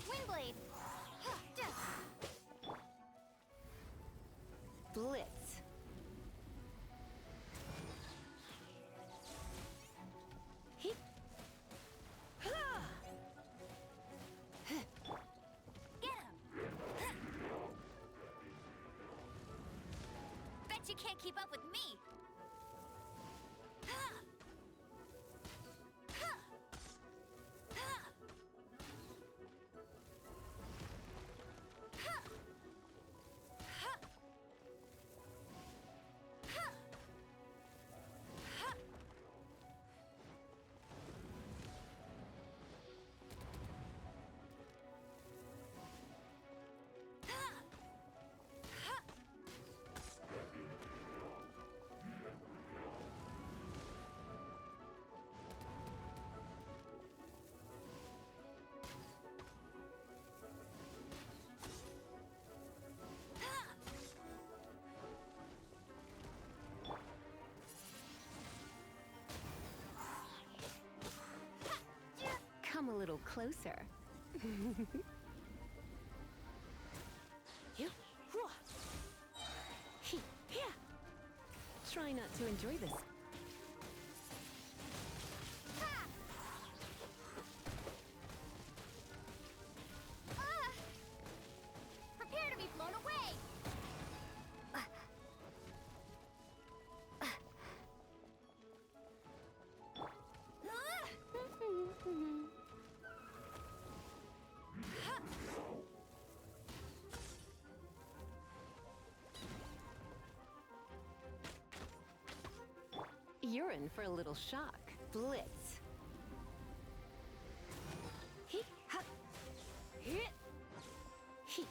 B: Windblade!
D: Blitz. He.
B: Get him! Bet you can't keep up with me!
D: Come a little closer. You. He. Yeah. Try not to enjoy this.
B: Prepare to be blown away!
D: You're in for a little shock. Blitz. He. Ha. Hit. He.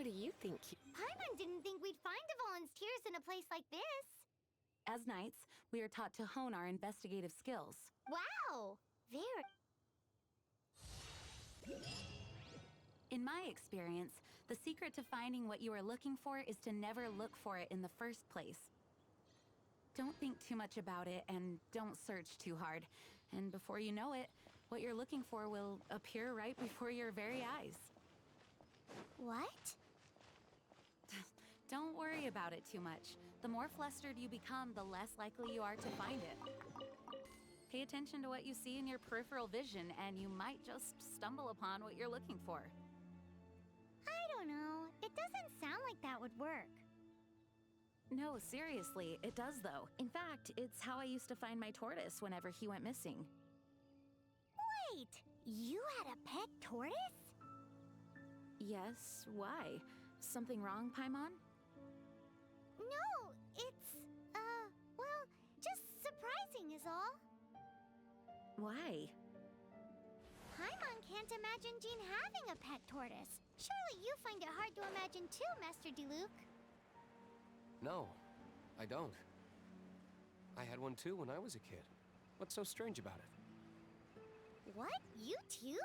D: What do you think?
A: Paimon didn't think we'd find the volunteers in a place like this.
C: As knights, we are taught to hone our investigative skills.
A: Wow! Very.
C: In my experience, the secret to finding what you are looking for is to never look for it in the first place. Don't think too much about it and don't search too hard. And before you know it, what you're looking for will appear right before your very eyes.
A: What?
C: Don't worry about it too much. The more flustered you become, the less likely you are to find it. Pay attention to what you see in your peripheral vision, and you might just stumble upon what you're looking for.
A: I don't know. It doesn't sound like that would work.
C: No, seriously, it does though. In fact, it's how I used to find my tortoise whenever he went missing.
A: Wait! You had a pet tortoise?
C: Yes, why? Something wrong, Paimon?
A: No, it's, well, just surprising is all.
C: Why?
A: Paimon can't imagine Jean having a pet tortoise. Surely you find it hard to imagine too, Master Diluc.
H: No, I don't. I had one too when I was a kid. What's so strange about it?
A: What? You too?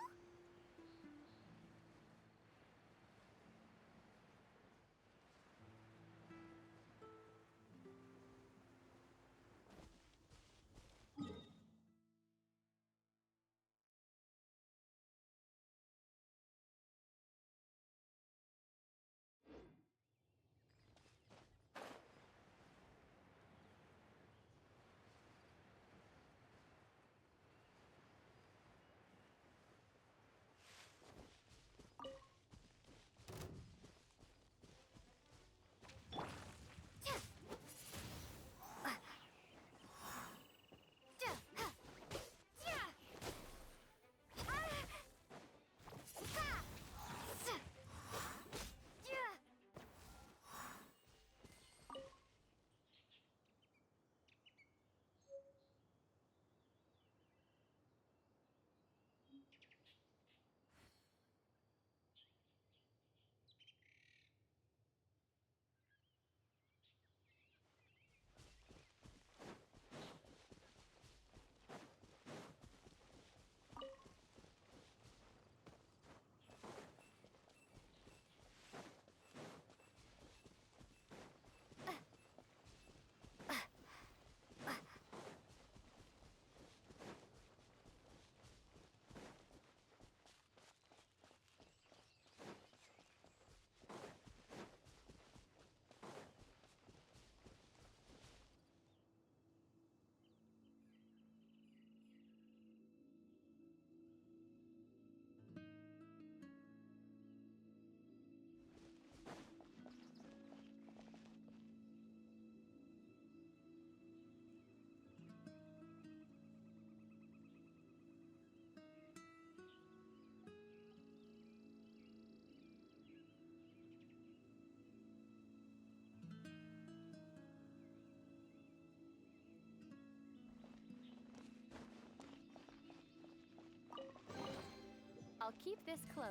C: I'll keep this close.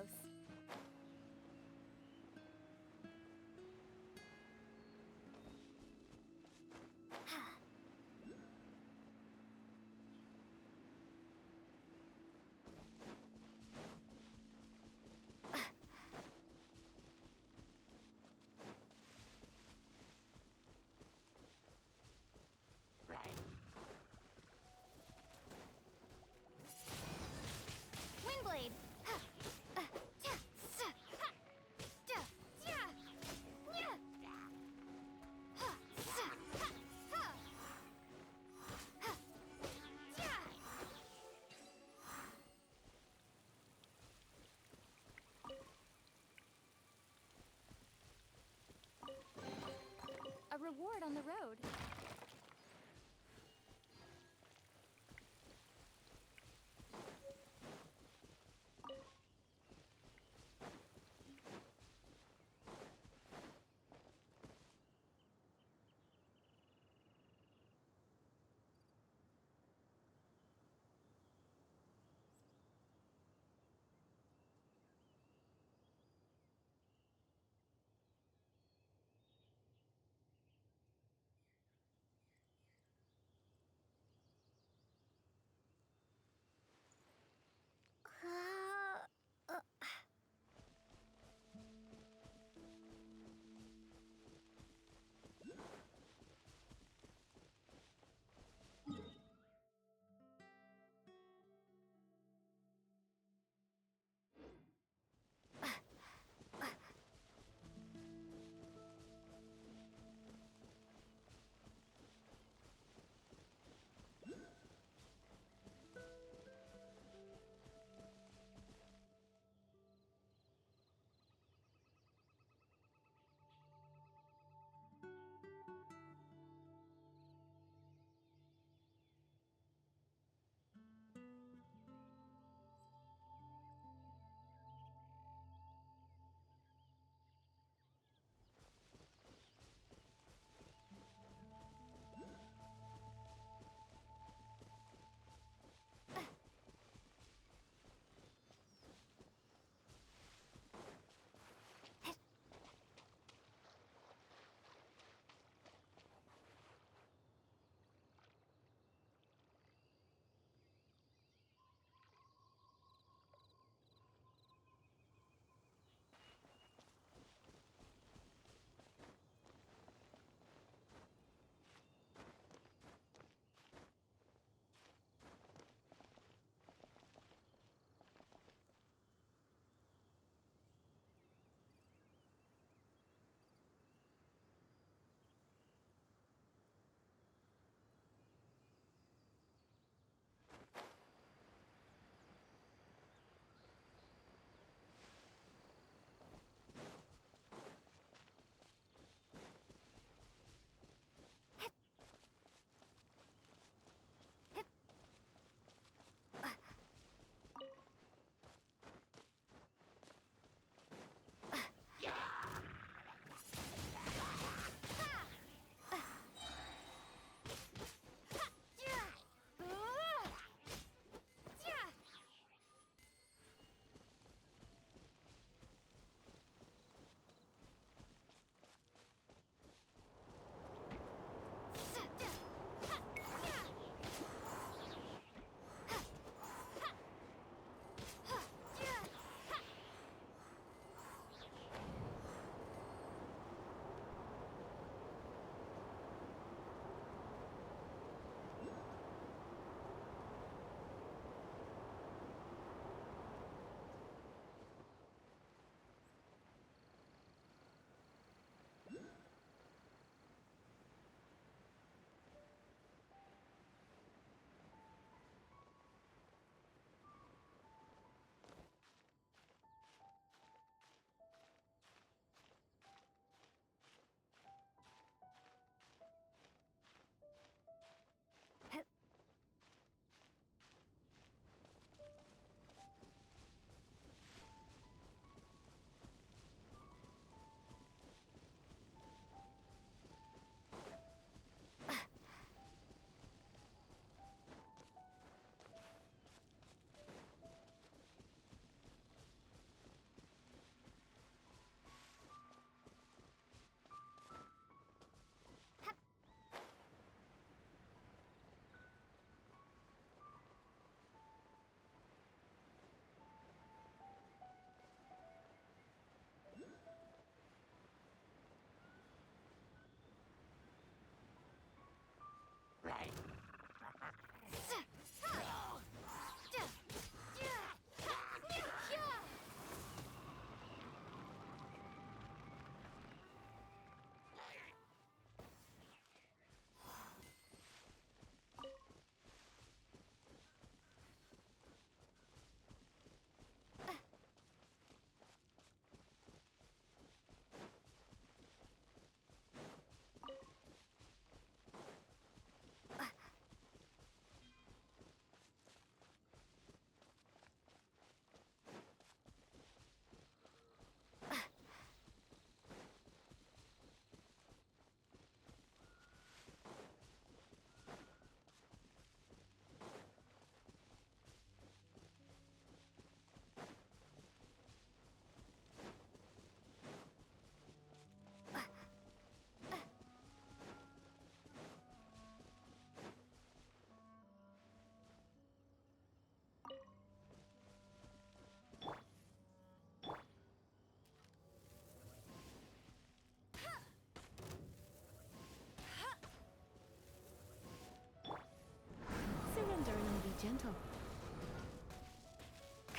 A: Windblade! reward on the road.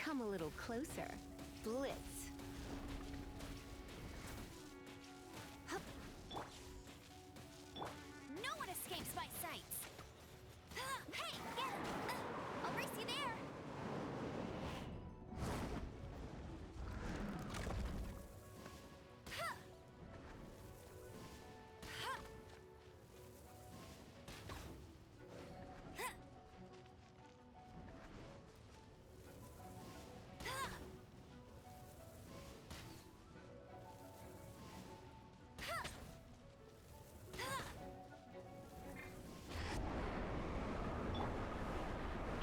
D: Come a little closer. Blitz.
A: No one escapes my sights! Hey, get him! I'll race you there!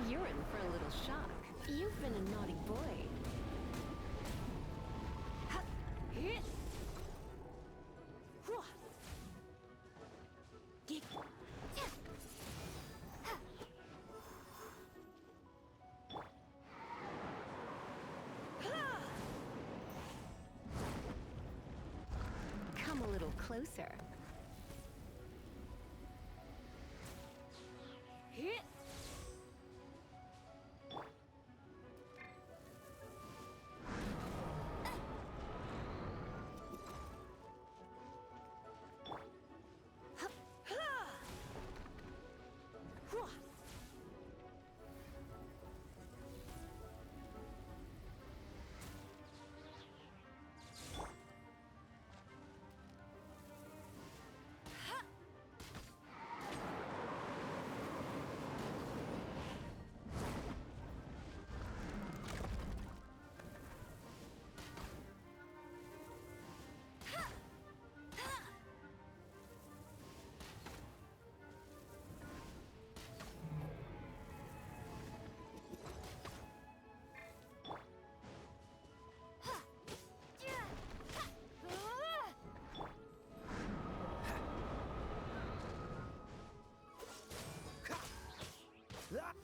D: You're in for a little shock. You've been a naughty boy. Come a little closer.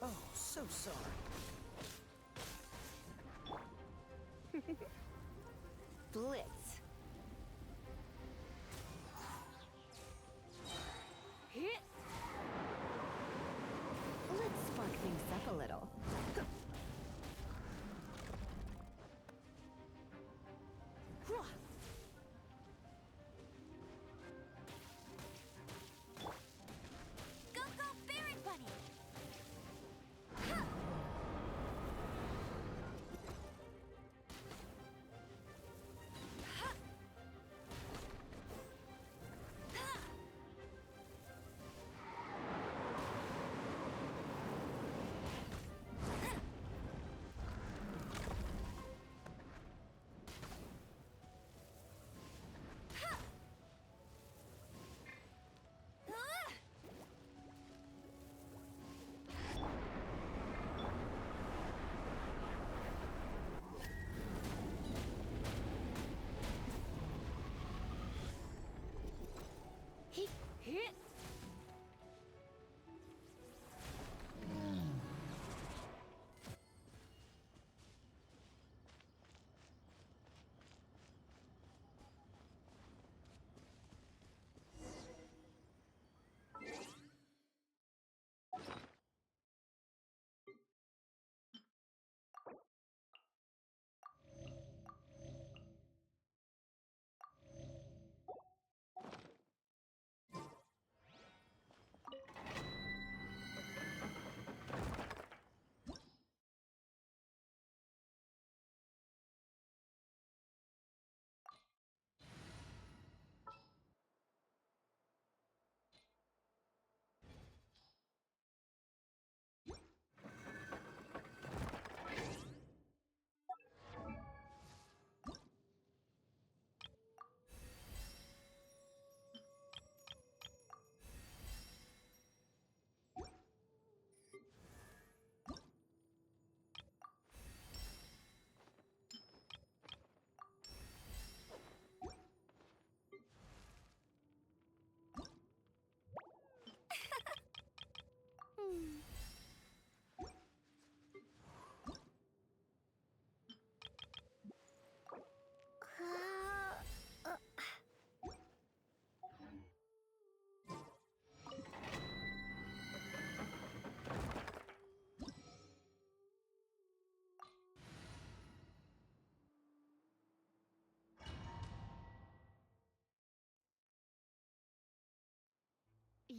J: Oh, so sorry.
D: Blitz. Let's spark things up a little.
A: Go, go, Baron Bunny!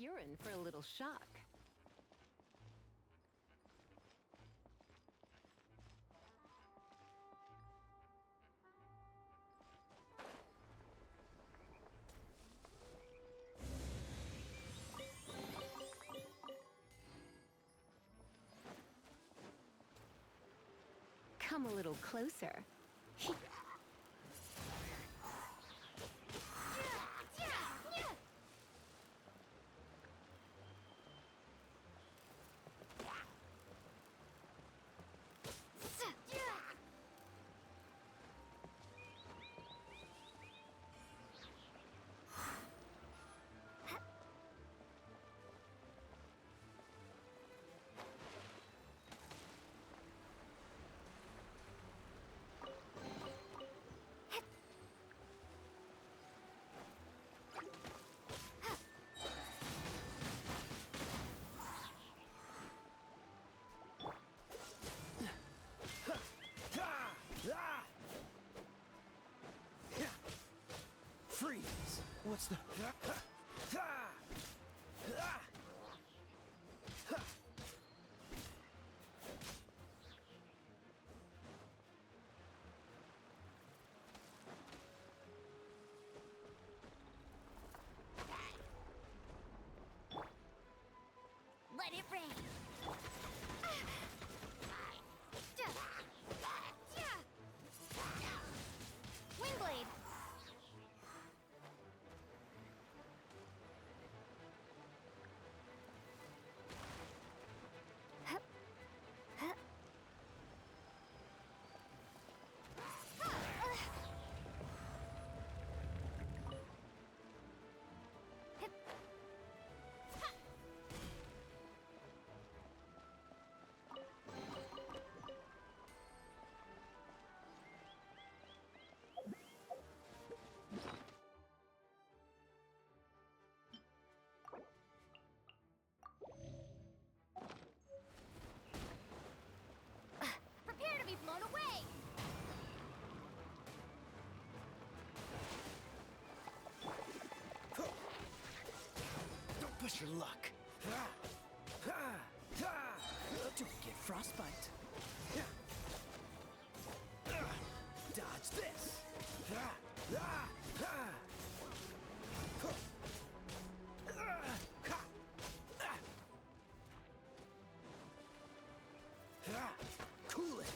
D: you're in for a little shock. Come a little closer.
J: Freeze! What's the...
A: Let it rain. Windblade. Prepare to be blown away!
J: Don't push your luck. Don't get frostbite. Dodge this. Cool it.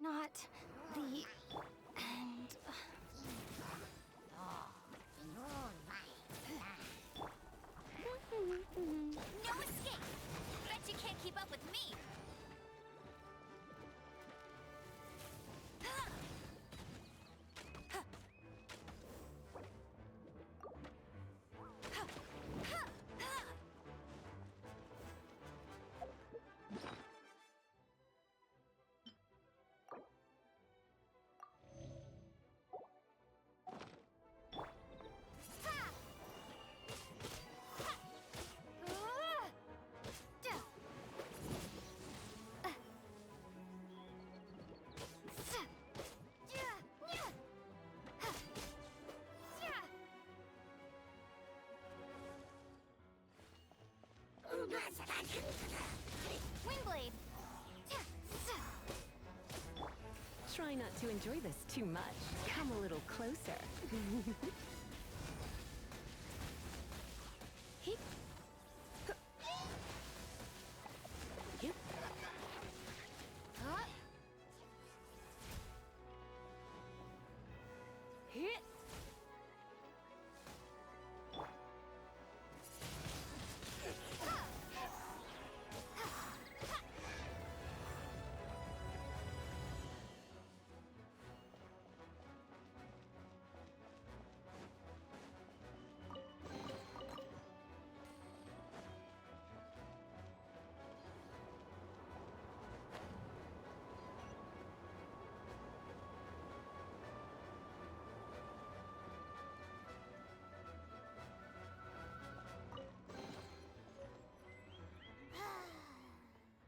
A: not the end.
B: No escape! Bet you can't keep up with me!
A: Windblade!
D: Try not to enjoy this too much. Come a little closer. Hip. Yep.
A: Huh?
D: Hit.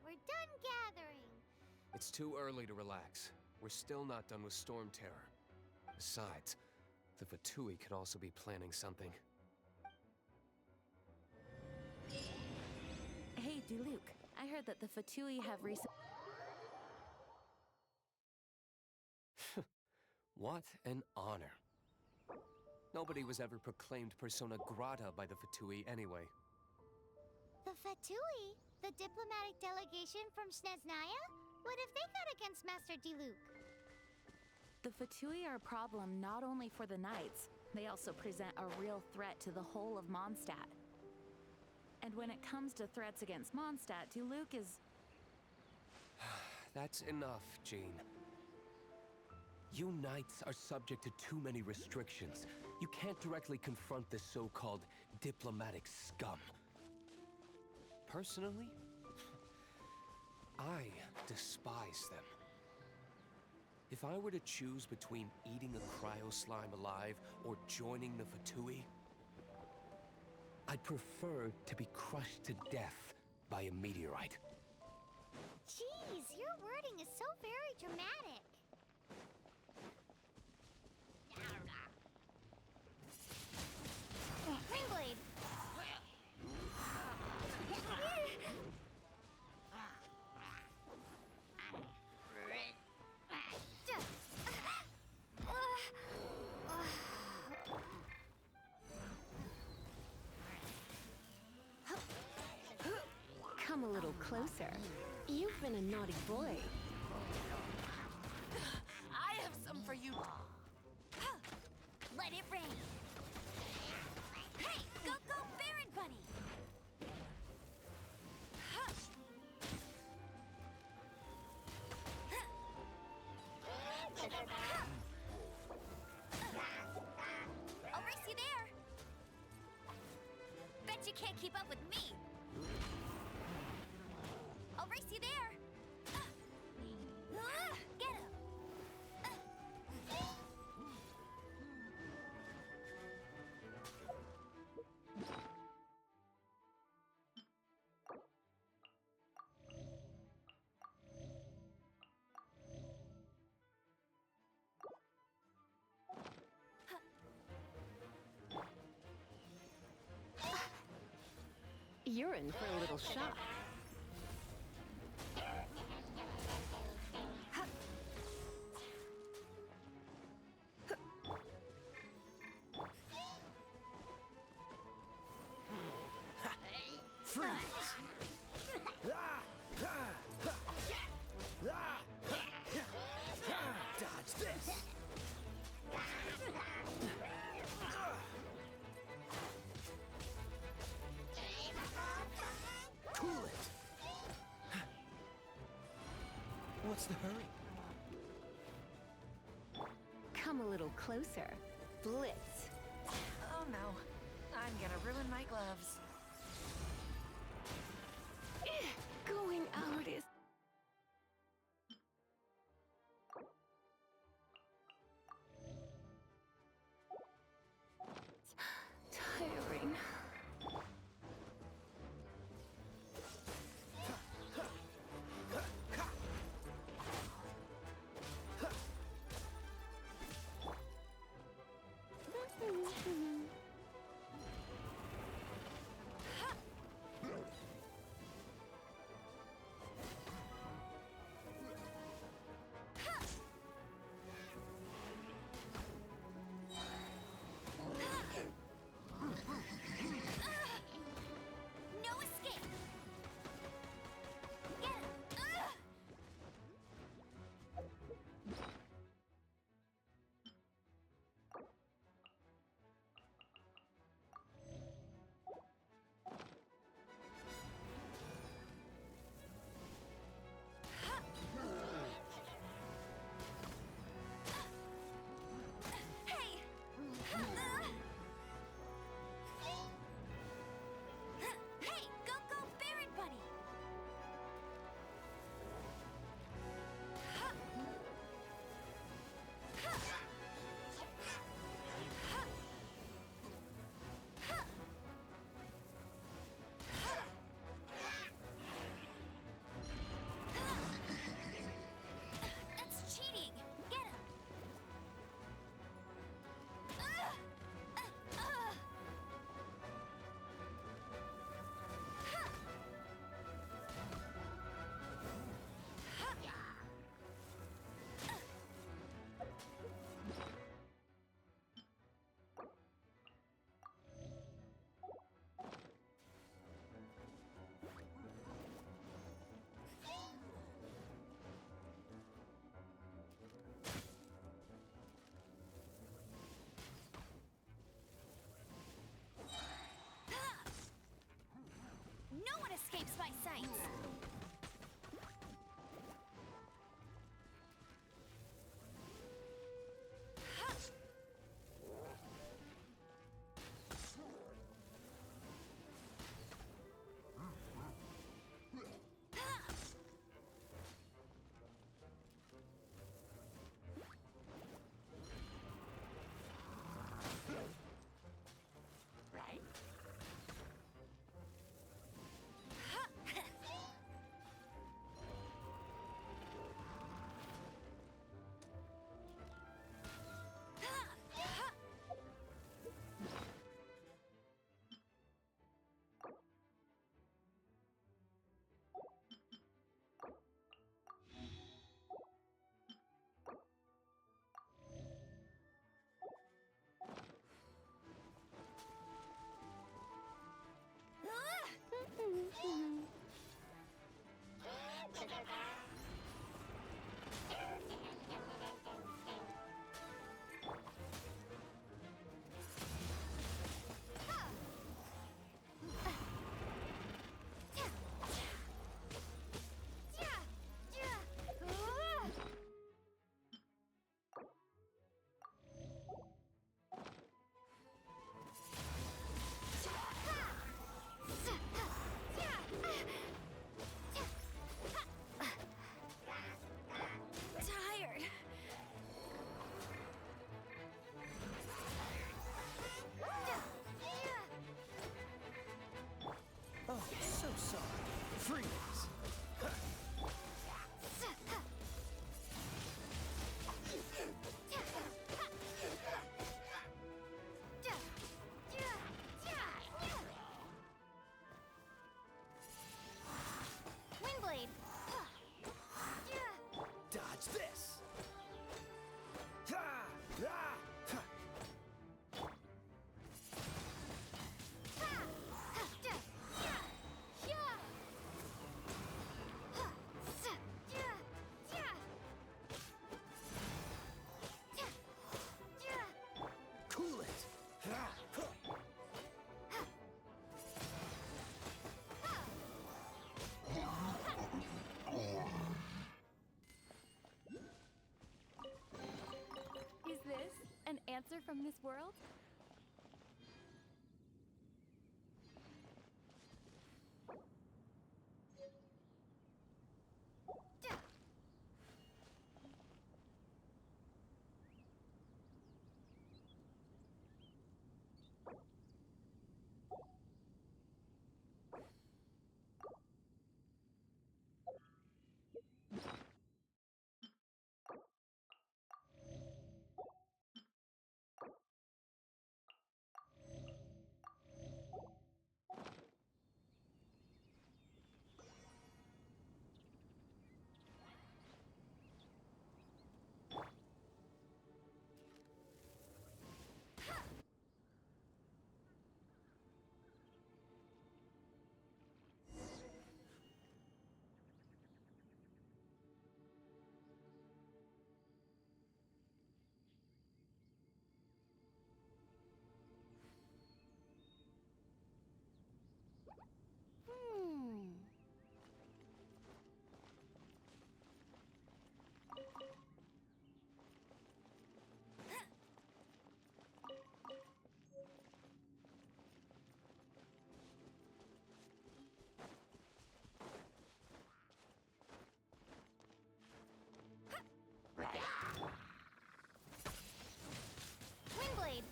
A: We're done gathering.
H: It's too early to relax. We're still not done with Storm Terror. Besides, the Fatui could also be planning something.
C: Hey, Diluc. I heard that the Fatui have recent.
H: What an honor. Nobody was ever proclaimed persona grata by the Fatui anyway.
A: The Fatui? The diplomatic delegation from Snezhnaya? What if they got against Master Diluc?
C: The Fatui are a problem not only for the Knights, they also present a real threat to the whole of Mondstadt. And when it comes to threats against Mondstadt, Diluc is...
H: That's enough, Jean. You Knights are subject to too many restrictions. You can't directly confront this so-called diplomatic scum. Personally, I despise them. If I were to choose between eating a cryo slime alive or joining the Fatui, I'd prefer to be crushed to death by a meteorite.
A: Jeez, your wording is so very dramatic. Windblade!
D: Come a little closer. You've been a naughty boy.
E: I have some for you.
B: Let it rain! Hey, go, go, Baron Bunny! I'll race you there! Bet you can't keep up with me! I'll race you there! Get him!
D: You're in for a little shock.
J: What's the hurry?
D: Come a little closer. Blitz.
E: Oh no. I'm gonna ruin my gloves.
D: Going out is... tiring.
C: answer from this world?
A: Windblade!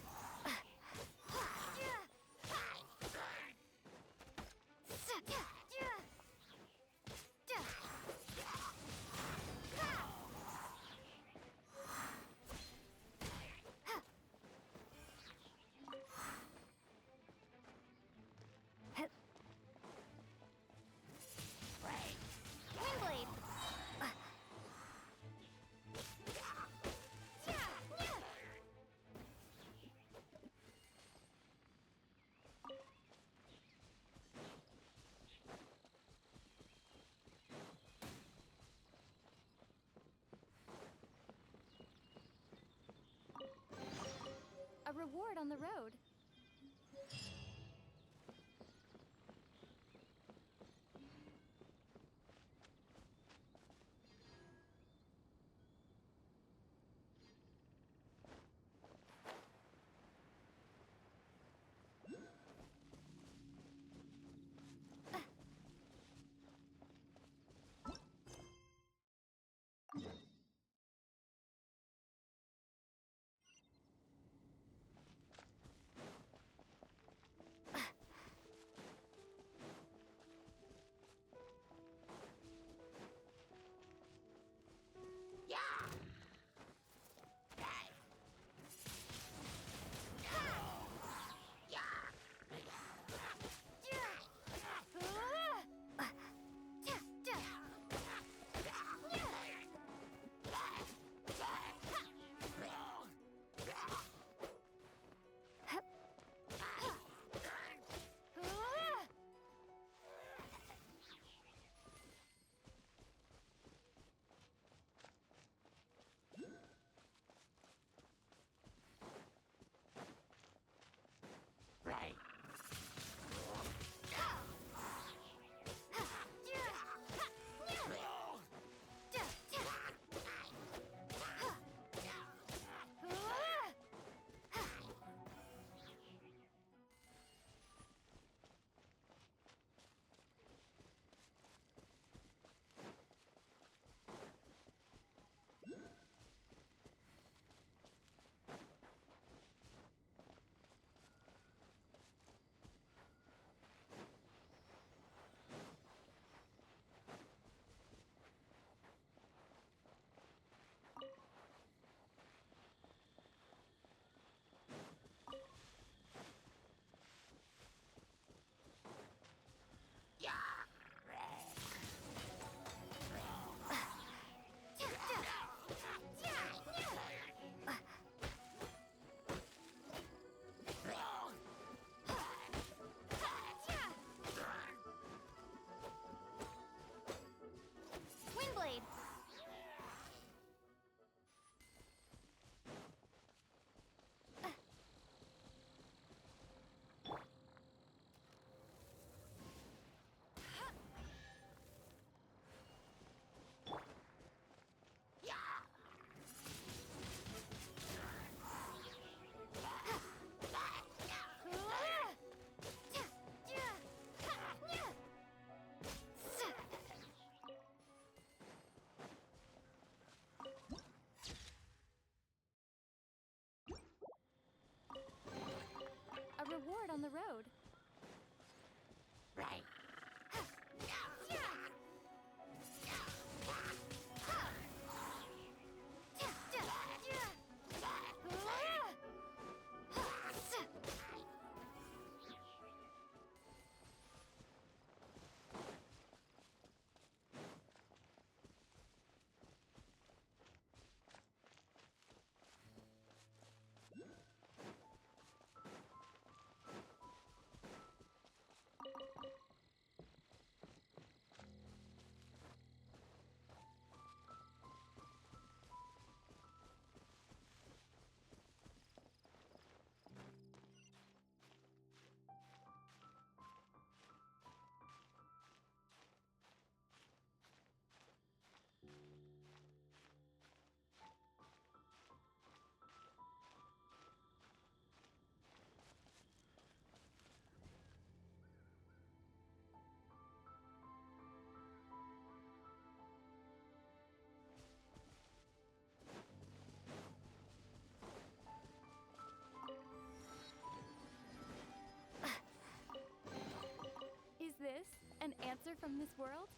A: Windblade!
C: A reward on the road. on the road.
A: Right.
C: Is this an answer from this world?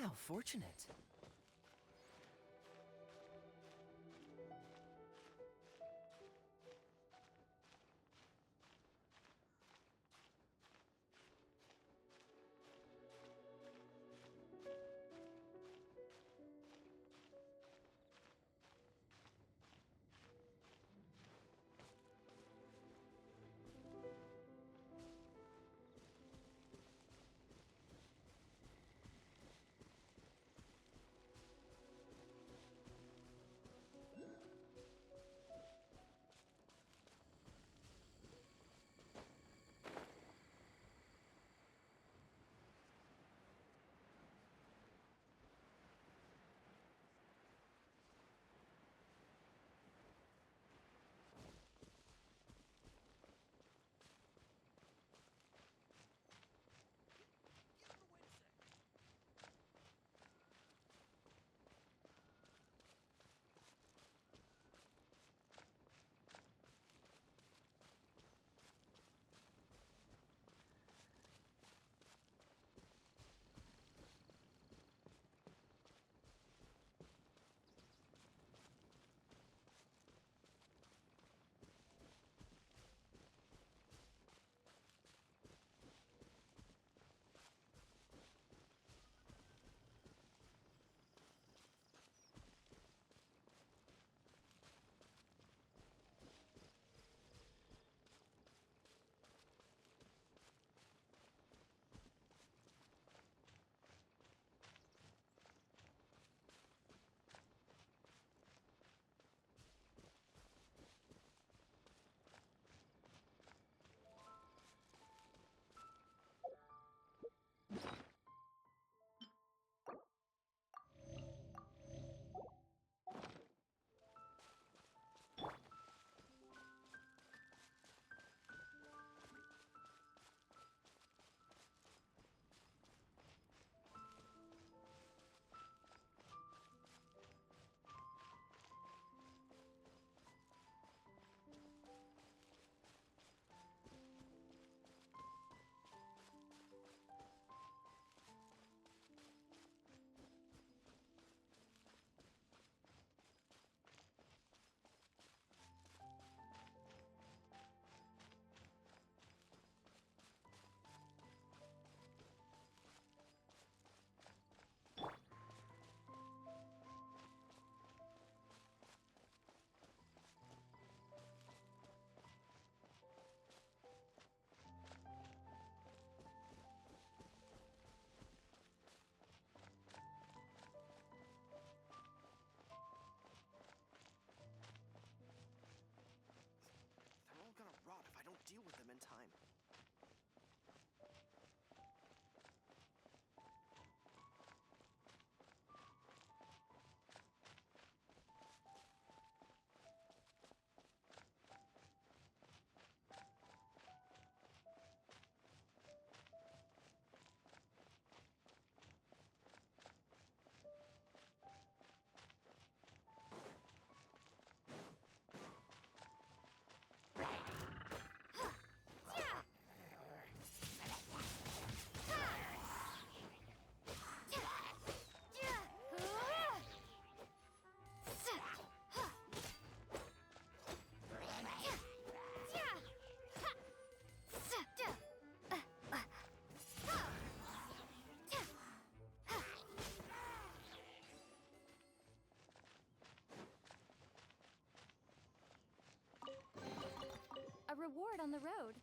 J: How fortunate.
A: reward on the road.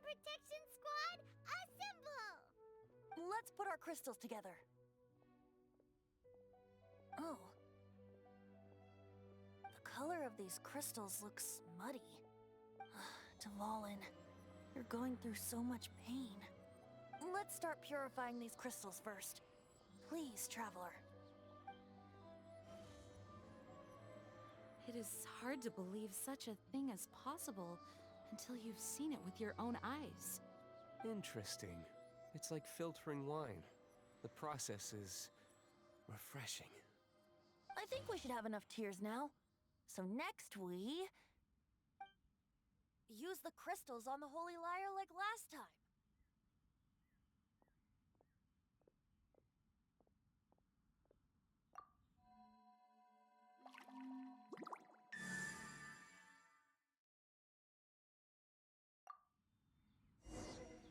A: Protection Squad, assemble!
E: Let's put our crystals together. Oh. The color of these crystals looks muddy. Dvalin, you're going through so much pain. Let's start purifying these crystals first. Please, Traveler.
C: It is hard to believe such a thing is possible until you've seen it with your own eyes.
H: Interesting. It's like filtering wine. The process is refreshing.
E: I think we should have enough tears now. So next we... use the crystals on the Holy Lyre like last time.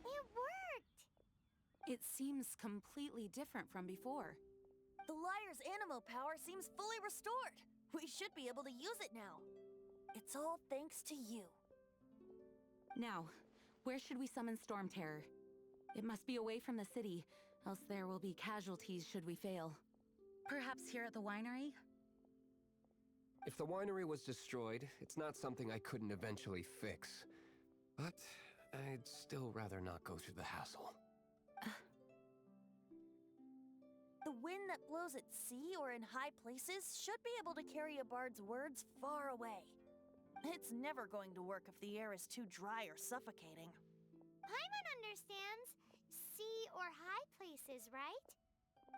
A: It worked!
C: It seems completely different from before.
E: The Lyre's animo power seems fully restored. We should be able to use it now. It's all thanks to you.
C: Now, where should we summon Storm Terror? It must be away from the city, else there will be casualties should we fail. Perhaps here at the winery?
H: If the winery was destroyed, it's not something I couldn't eventually fix. But I'd still rather not go through the hassle.
E: The wind that blows at sea or in high places should be able to carry a bard's words far away. It's never going to work if the air is too dry or suffocating.
A: Paimon understands. Sea or high places, right?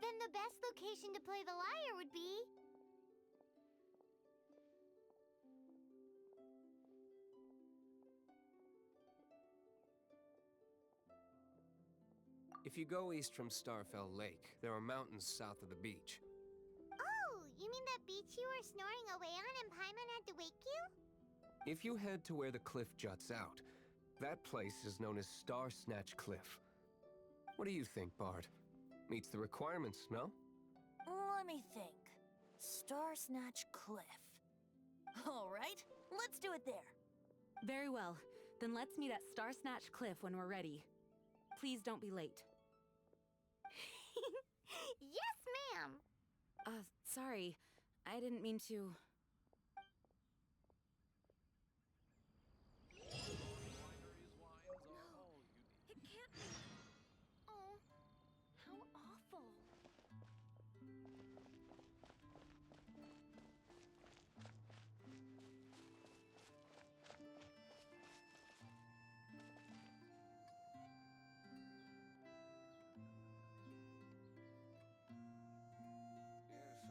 A: Then the best location to play the lyre would be...
H: If you go east from Starfell Lake, there are mountains south of the beach.
A: Oh, you mean that beach you were snoring away on and Paimon had to wake you?
H: If you head to where the cliff juts out, that place is known as Star Snatch Cliff. What do you think, Bard? Meets the requirements, no?
E: Let me think. Star Snatch Cliff. All right, let's do it there.
C: Very well. Then let's meet at Star Snatch Cliff when we're ready. Please don't be late.
A: Yes, ma'am!
C: Sorry. I didn't mean to...
A: It can't be. Oh, how awful.
L: Yes,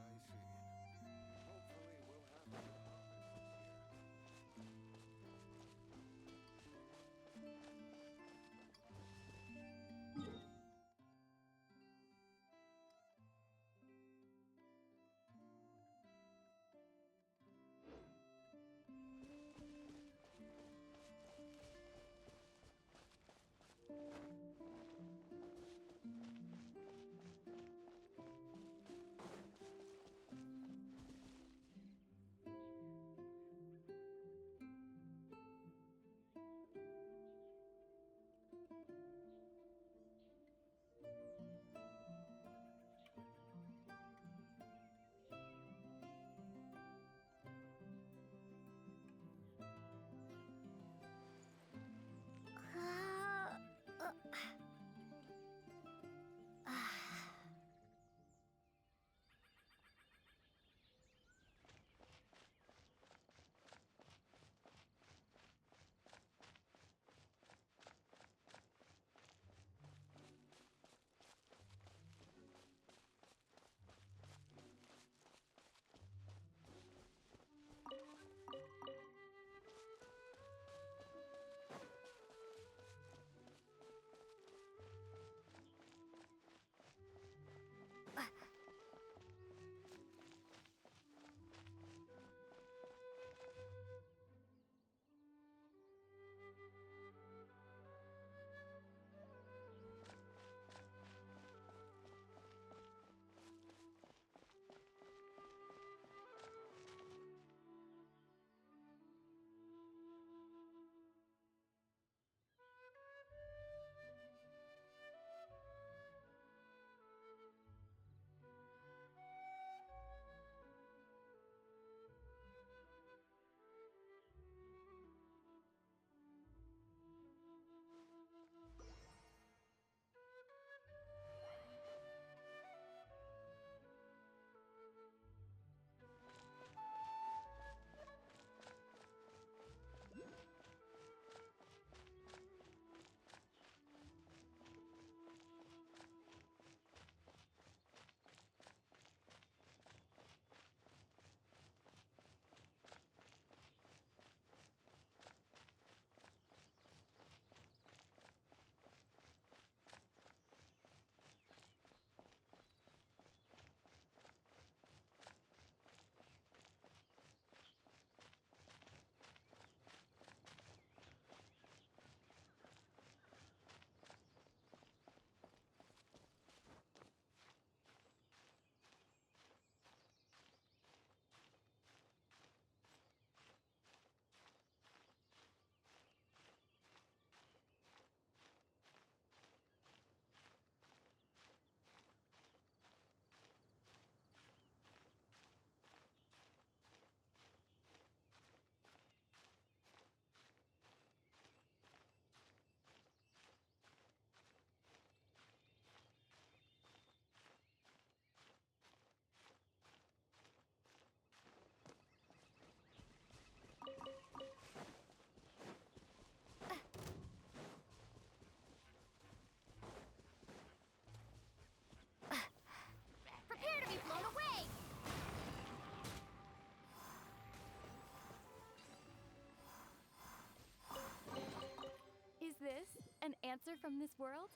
C: treasure from this world?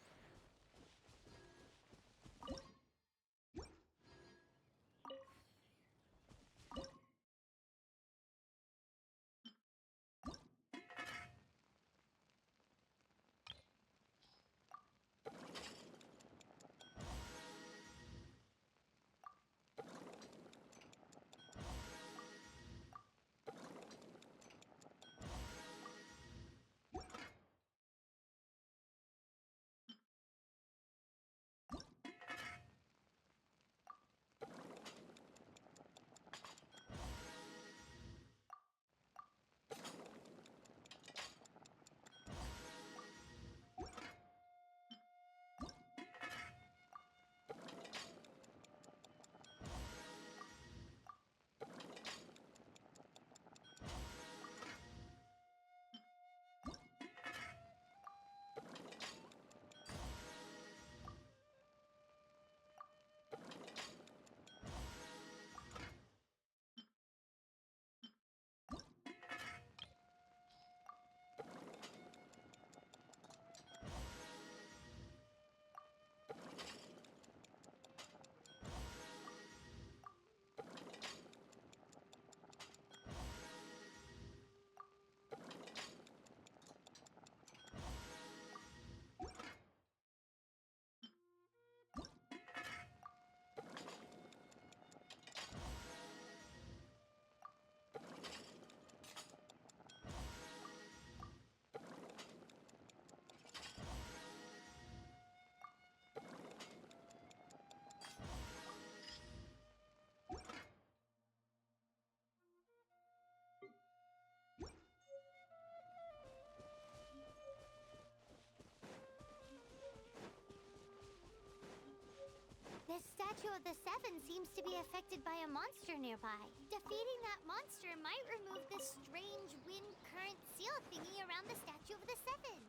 A: This statue of the Seven seems to be affected by a monster nearby. Defeating that monster might remove this strange wind current seal thingy around the statue of the Seven.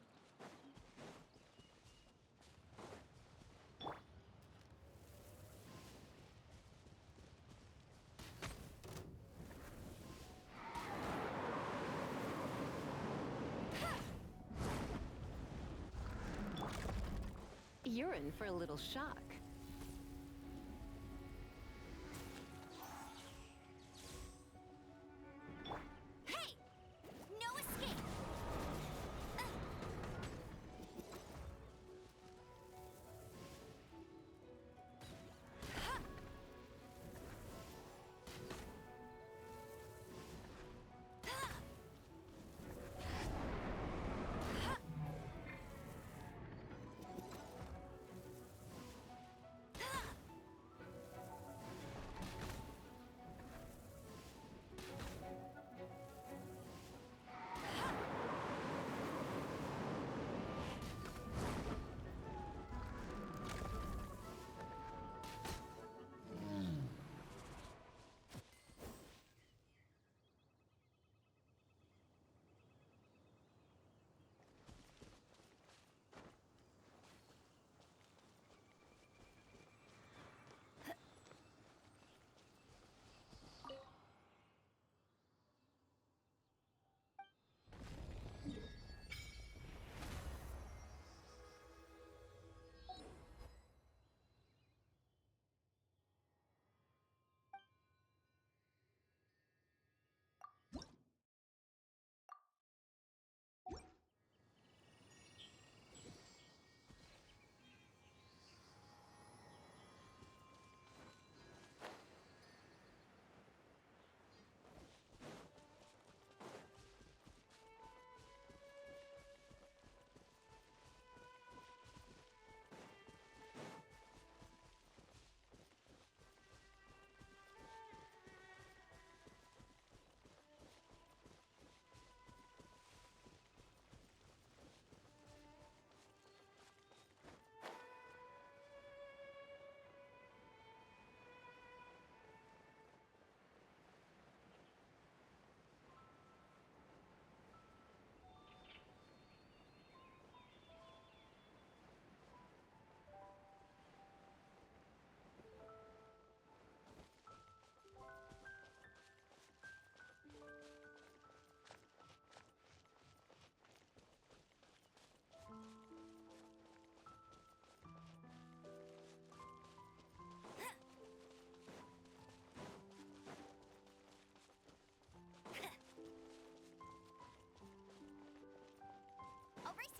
D: You're in for a little shock.
A: Hey! No escape!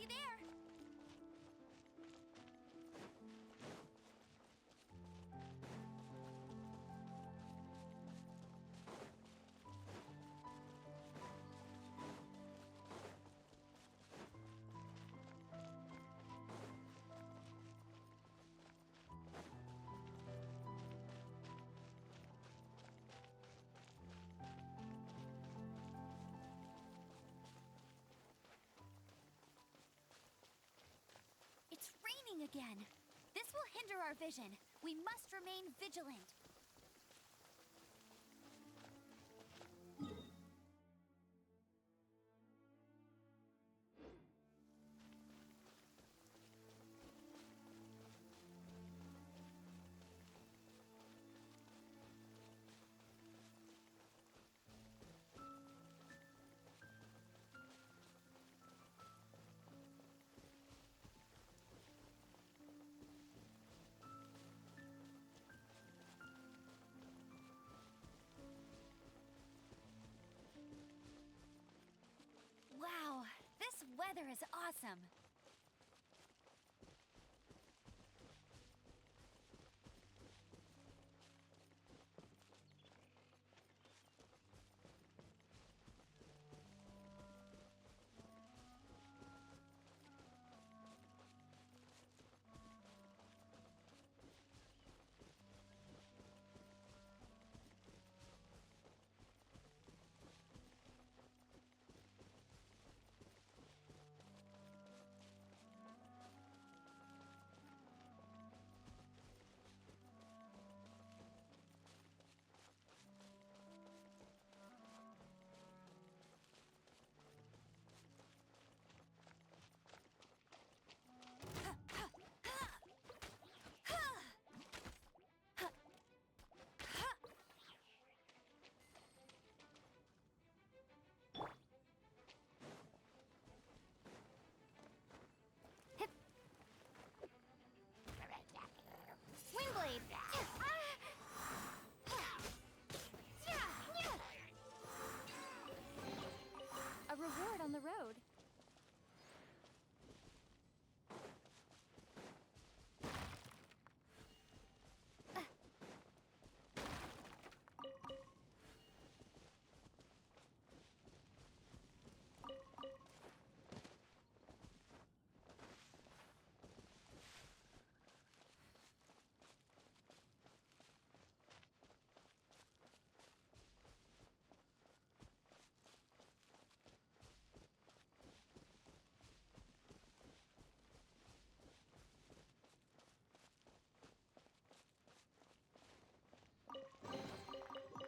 A: you there. It's raining again. This will hinder our vision. We must remain vigilant. Wow, this weather is awesome. Windblade! A reward on the road.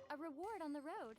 A: A reward on the road.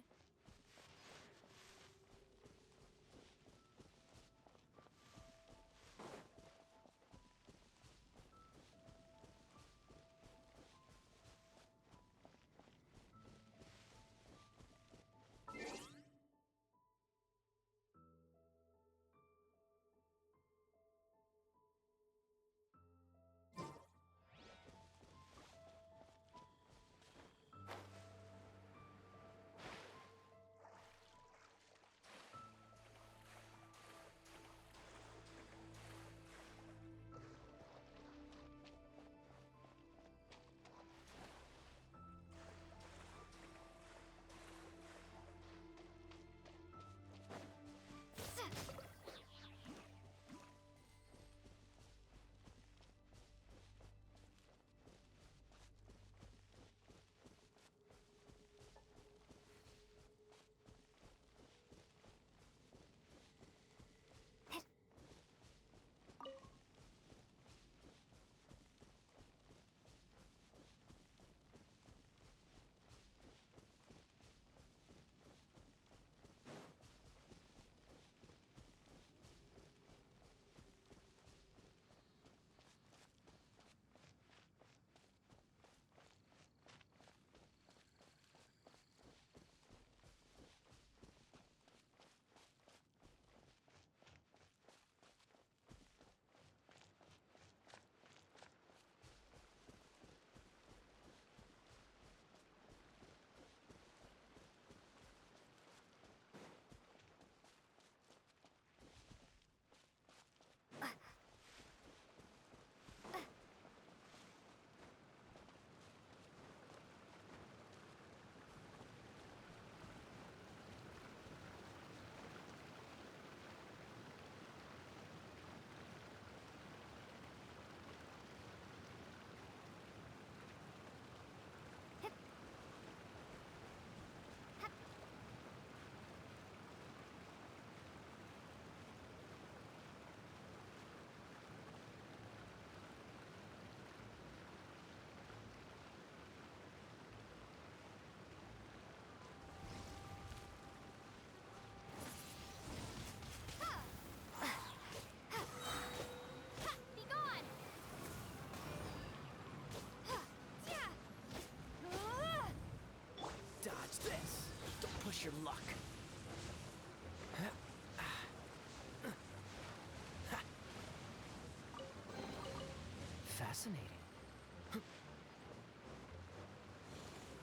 J: Fascinating.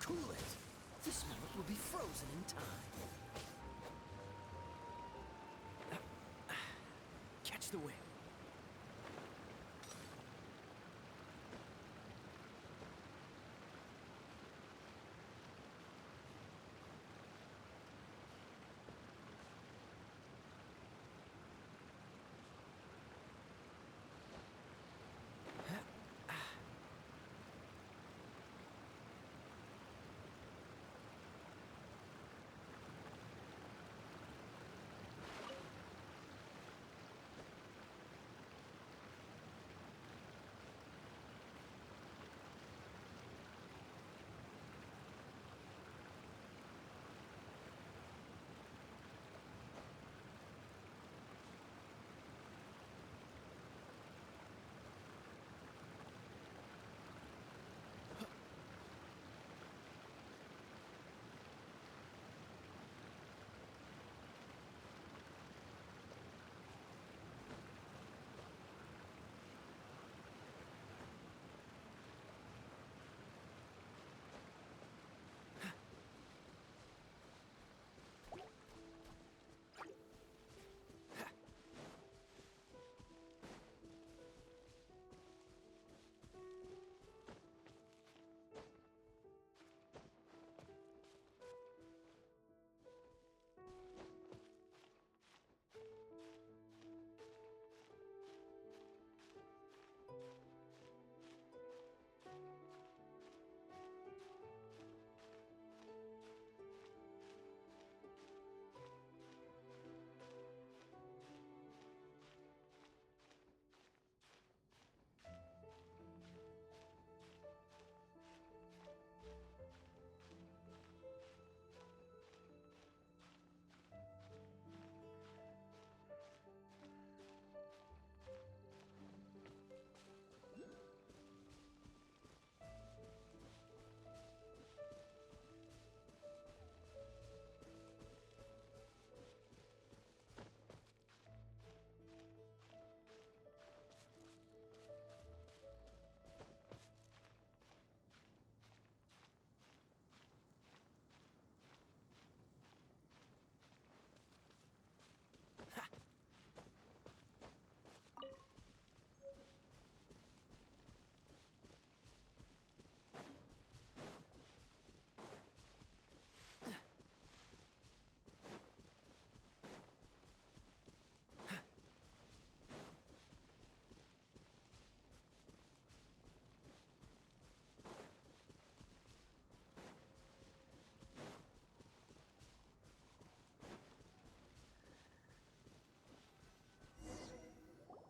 J: Cool it! This moment will be frozen in time. Catch the wind.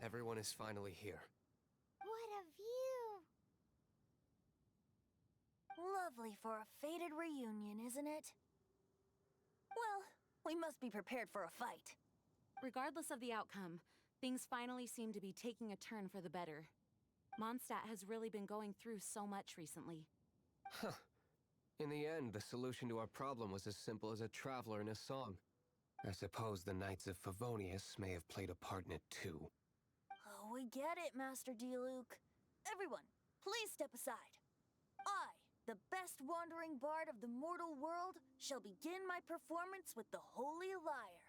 H: Everyone is finally here.
A: What a view!
E: Lovely for a fated reunion, isn't it? Well, we must be prepared for a fight.
C: Regardless of the outcome, things finally seem to be taking a turn for the better. Mondstadt has really been going through so much recently.
H: Huh. In the end, the solution to our problem was as simple as a traveler in a song. I suppose the Knights of Favonius may have played a part in it too.
E: Oh, we get it, Master D-Luke. Everyone, please step aside. I, the best wandering bard of the mortal world, shall begin my performance with the Holy Lyre.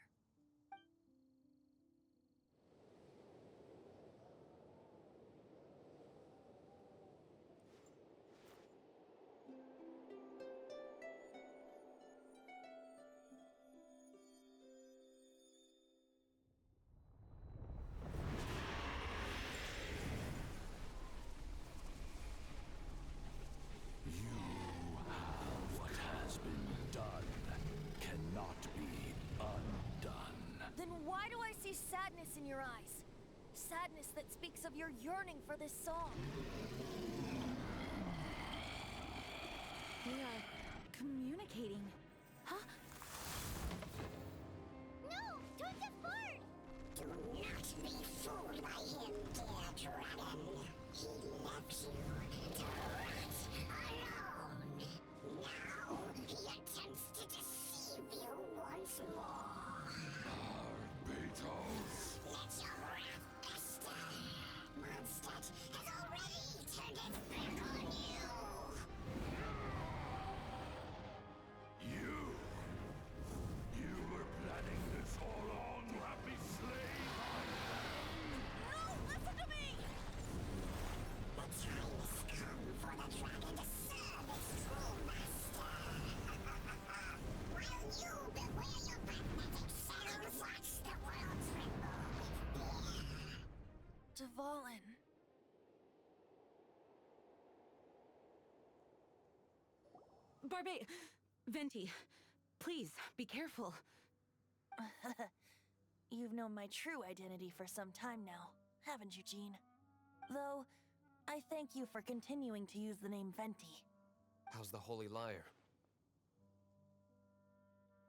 M: What has been done cannot be undone.
E: Then why do I see sadness in your eyes? Sadness that speaks of your yearning for this song.
C: We are communicating. Huh?
A: No! Don't depart!
N: Do not be fooled by him, dear dragon. He left you to rot alone. Now he attempts to deceive you once more.
M: Beetles.
N: Let your wrath fester. Mondstadt has already
C: Barbe... Venti, please, be careful.
E: You've known my true identity for some time now, haven't you, Jean? Though, I thank you for continuing to use the name Venti.
H: How's the Holy Lyre?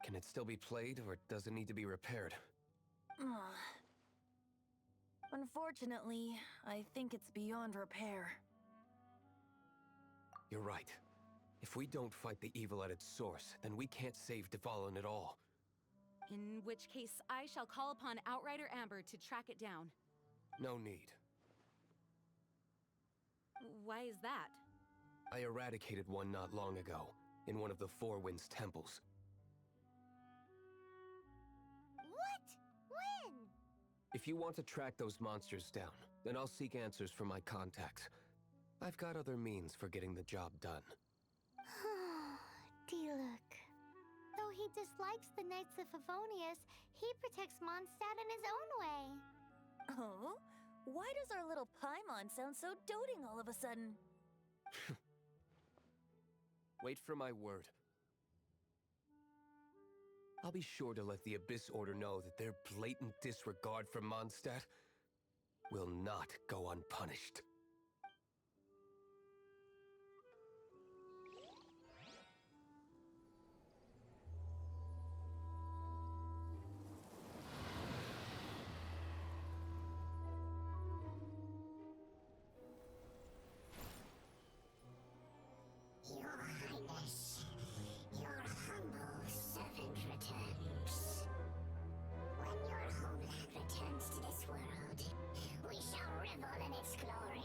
H: Can it still be played, or does it need to be repaired?
E: Unfortunately, I think it's beyond repair.
H: You're right. If we don't fight the evil at its source, then we can't save Dvalin at all.
B: In which case, I shall call upon Outrider Amber to track it down.
H: No need.
B: Why is that?
H: I eradicated one not long ago, in one of the Four Winds temples.
A: What? When?
H: If you want to track those monsters down, then I'll seek answers from my contacts. I've got other means for getting the job done.
A: Diluc. Though he dislikes the Knights of Favonius, he protects Mondstadt in his own way.
E: Oh? Why does our little Paimon sound so doting all of a sudden?
H: Wait for my word. I'll be sure to let the Abyss Order know that their blatant disregard for Mondstadt will not go unpunished.
N: Your Highness, your humble servant returns. When your homeland returns to this world, we shall revel in its glory.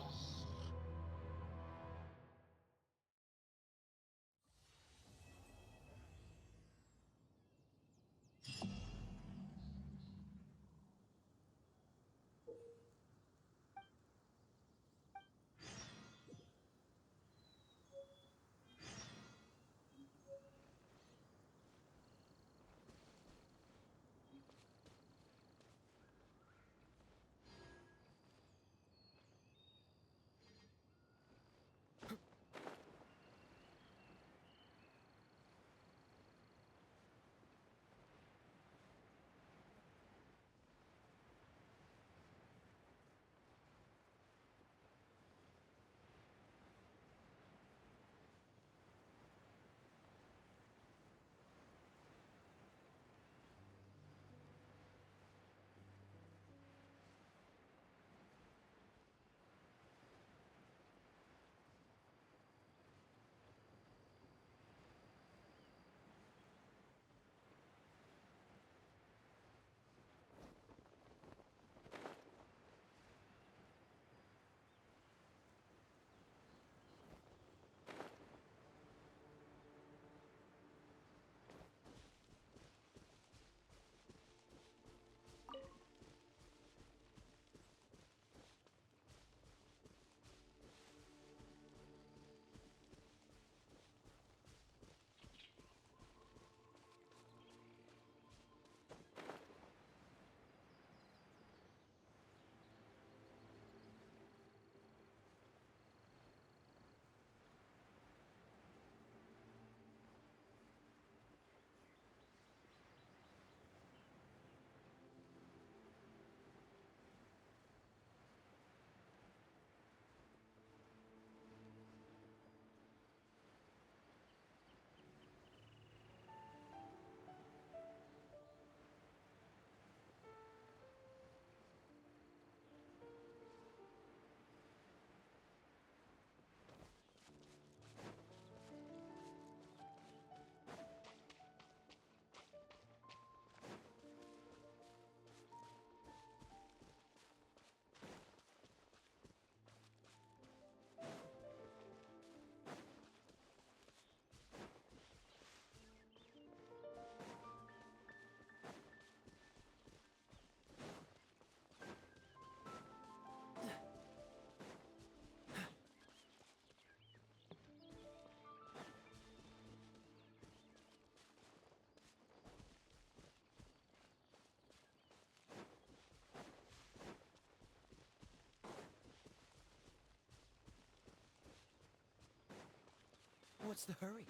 J: What's the hurry?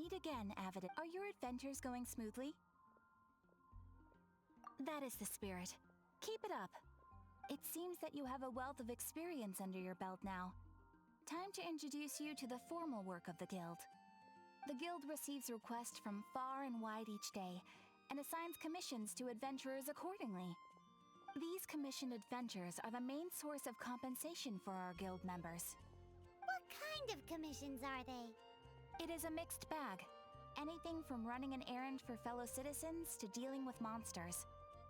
C: meet again, avid. Are your adventures going smoothly? That is the spirit. Keep it up. It seems that you have a wealth of experience under your belt now. Time to introduce you to the formal work of the guild. The guild receives requests from far and wide each day, and assigns commissions to adventurers accordingly. These commissioned adventures are the main source of compensation for our guild members.
A: What kind of commissions are they?
C: It is a mixed bag. Anything from running an errand for fellow citizens to dealing with monsters.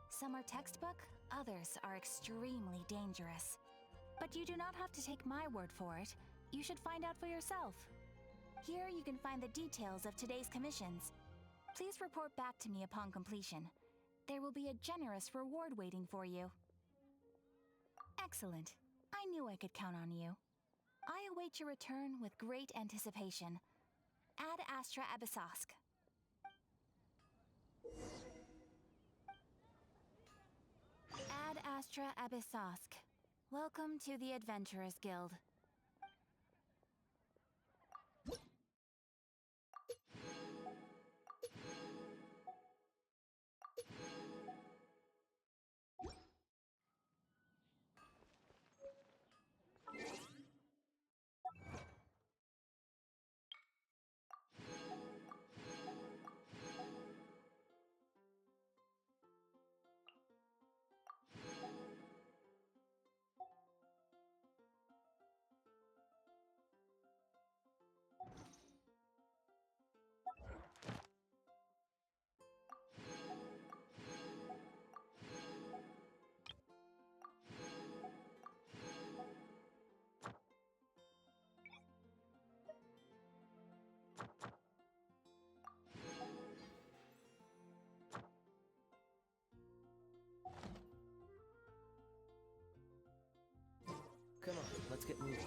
C: Some are textbook, others are extremely dangerous. But you do not have to take my word for it. You should find out for yourself. Here you can find the details of today's commissions. Please report back to me upon completion. There will be a generous reward waiting for you. Excellent. I knew I could count on you. I await your return with great anticipation. Ad Astra Abyssosk. Ad Astra Abyssosk. Welcome to the Adventurers Guild.
J: Come on, let's get moving.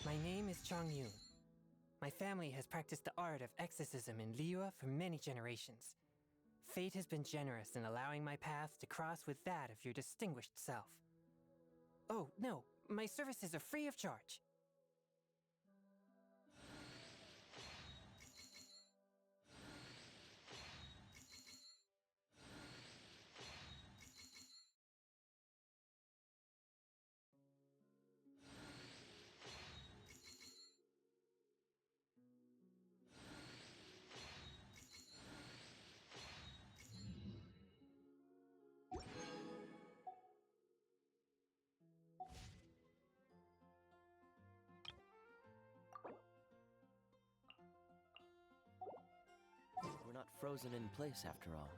O: My name is Chong Yu. My family has practiced the art of exorcism in Liyue for many generations. Fate has been generous in allowing my path to cross with that of your distinguished self. Oh, no, my services are free of charge.
J: We're not frozen in place after all.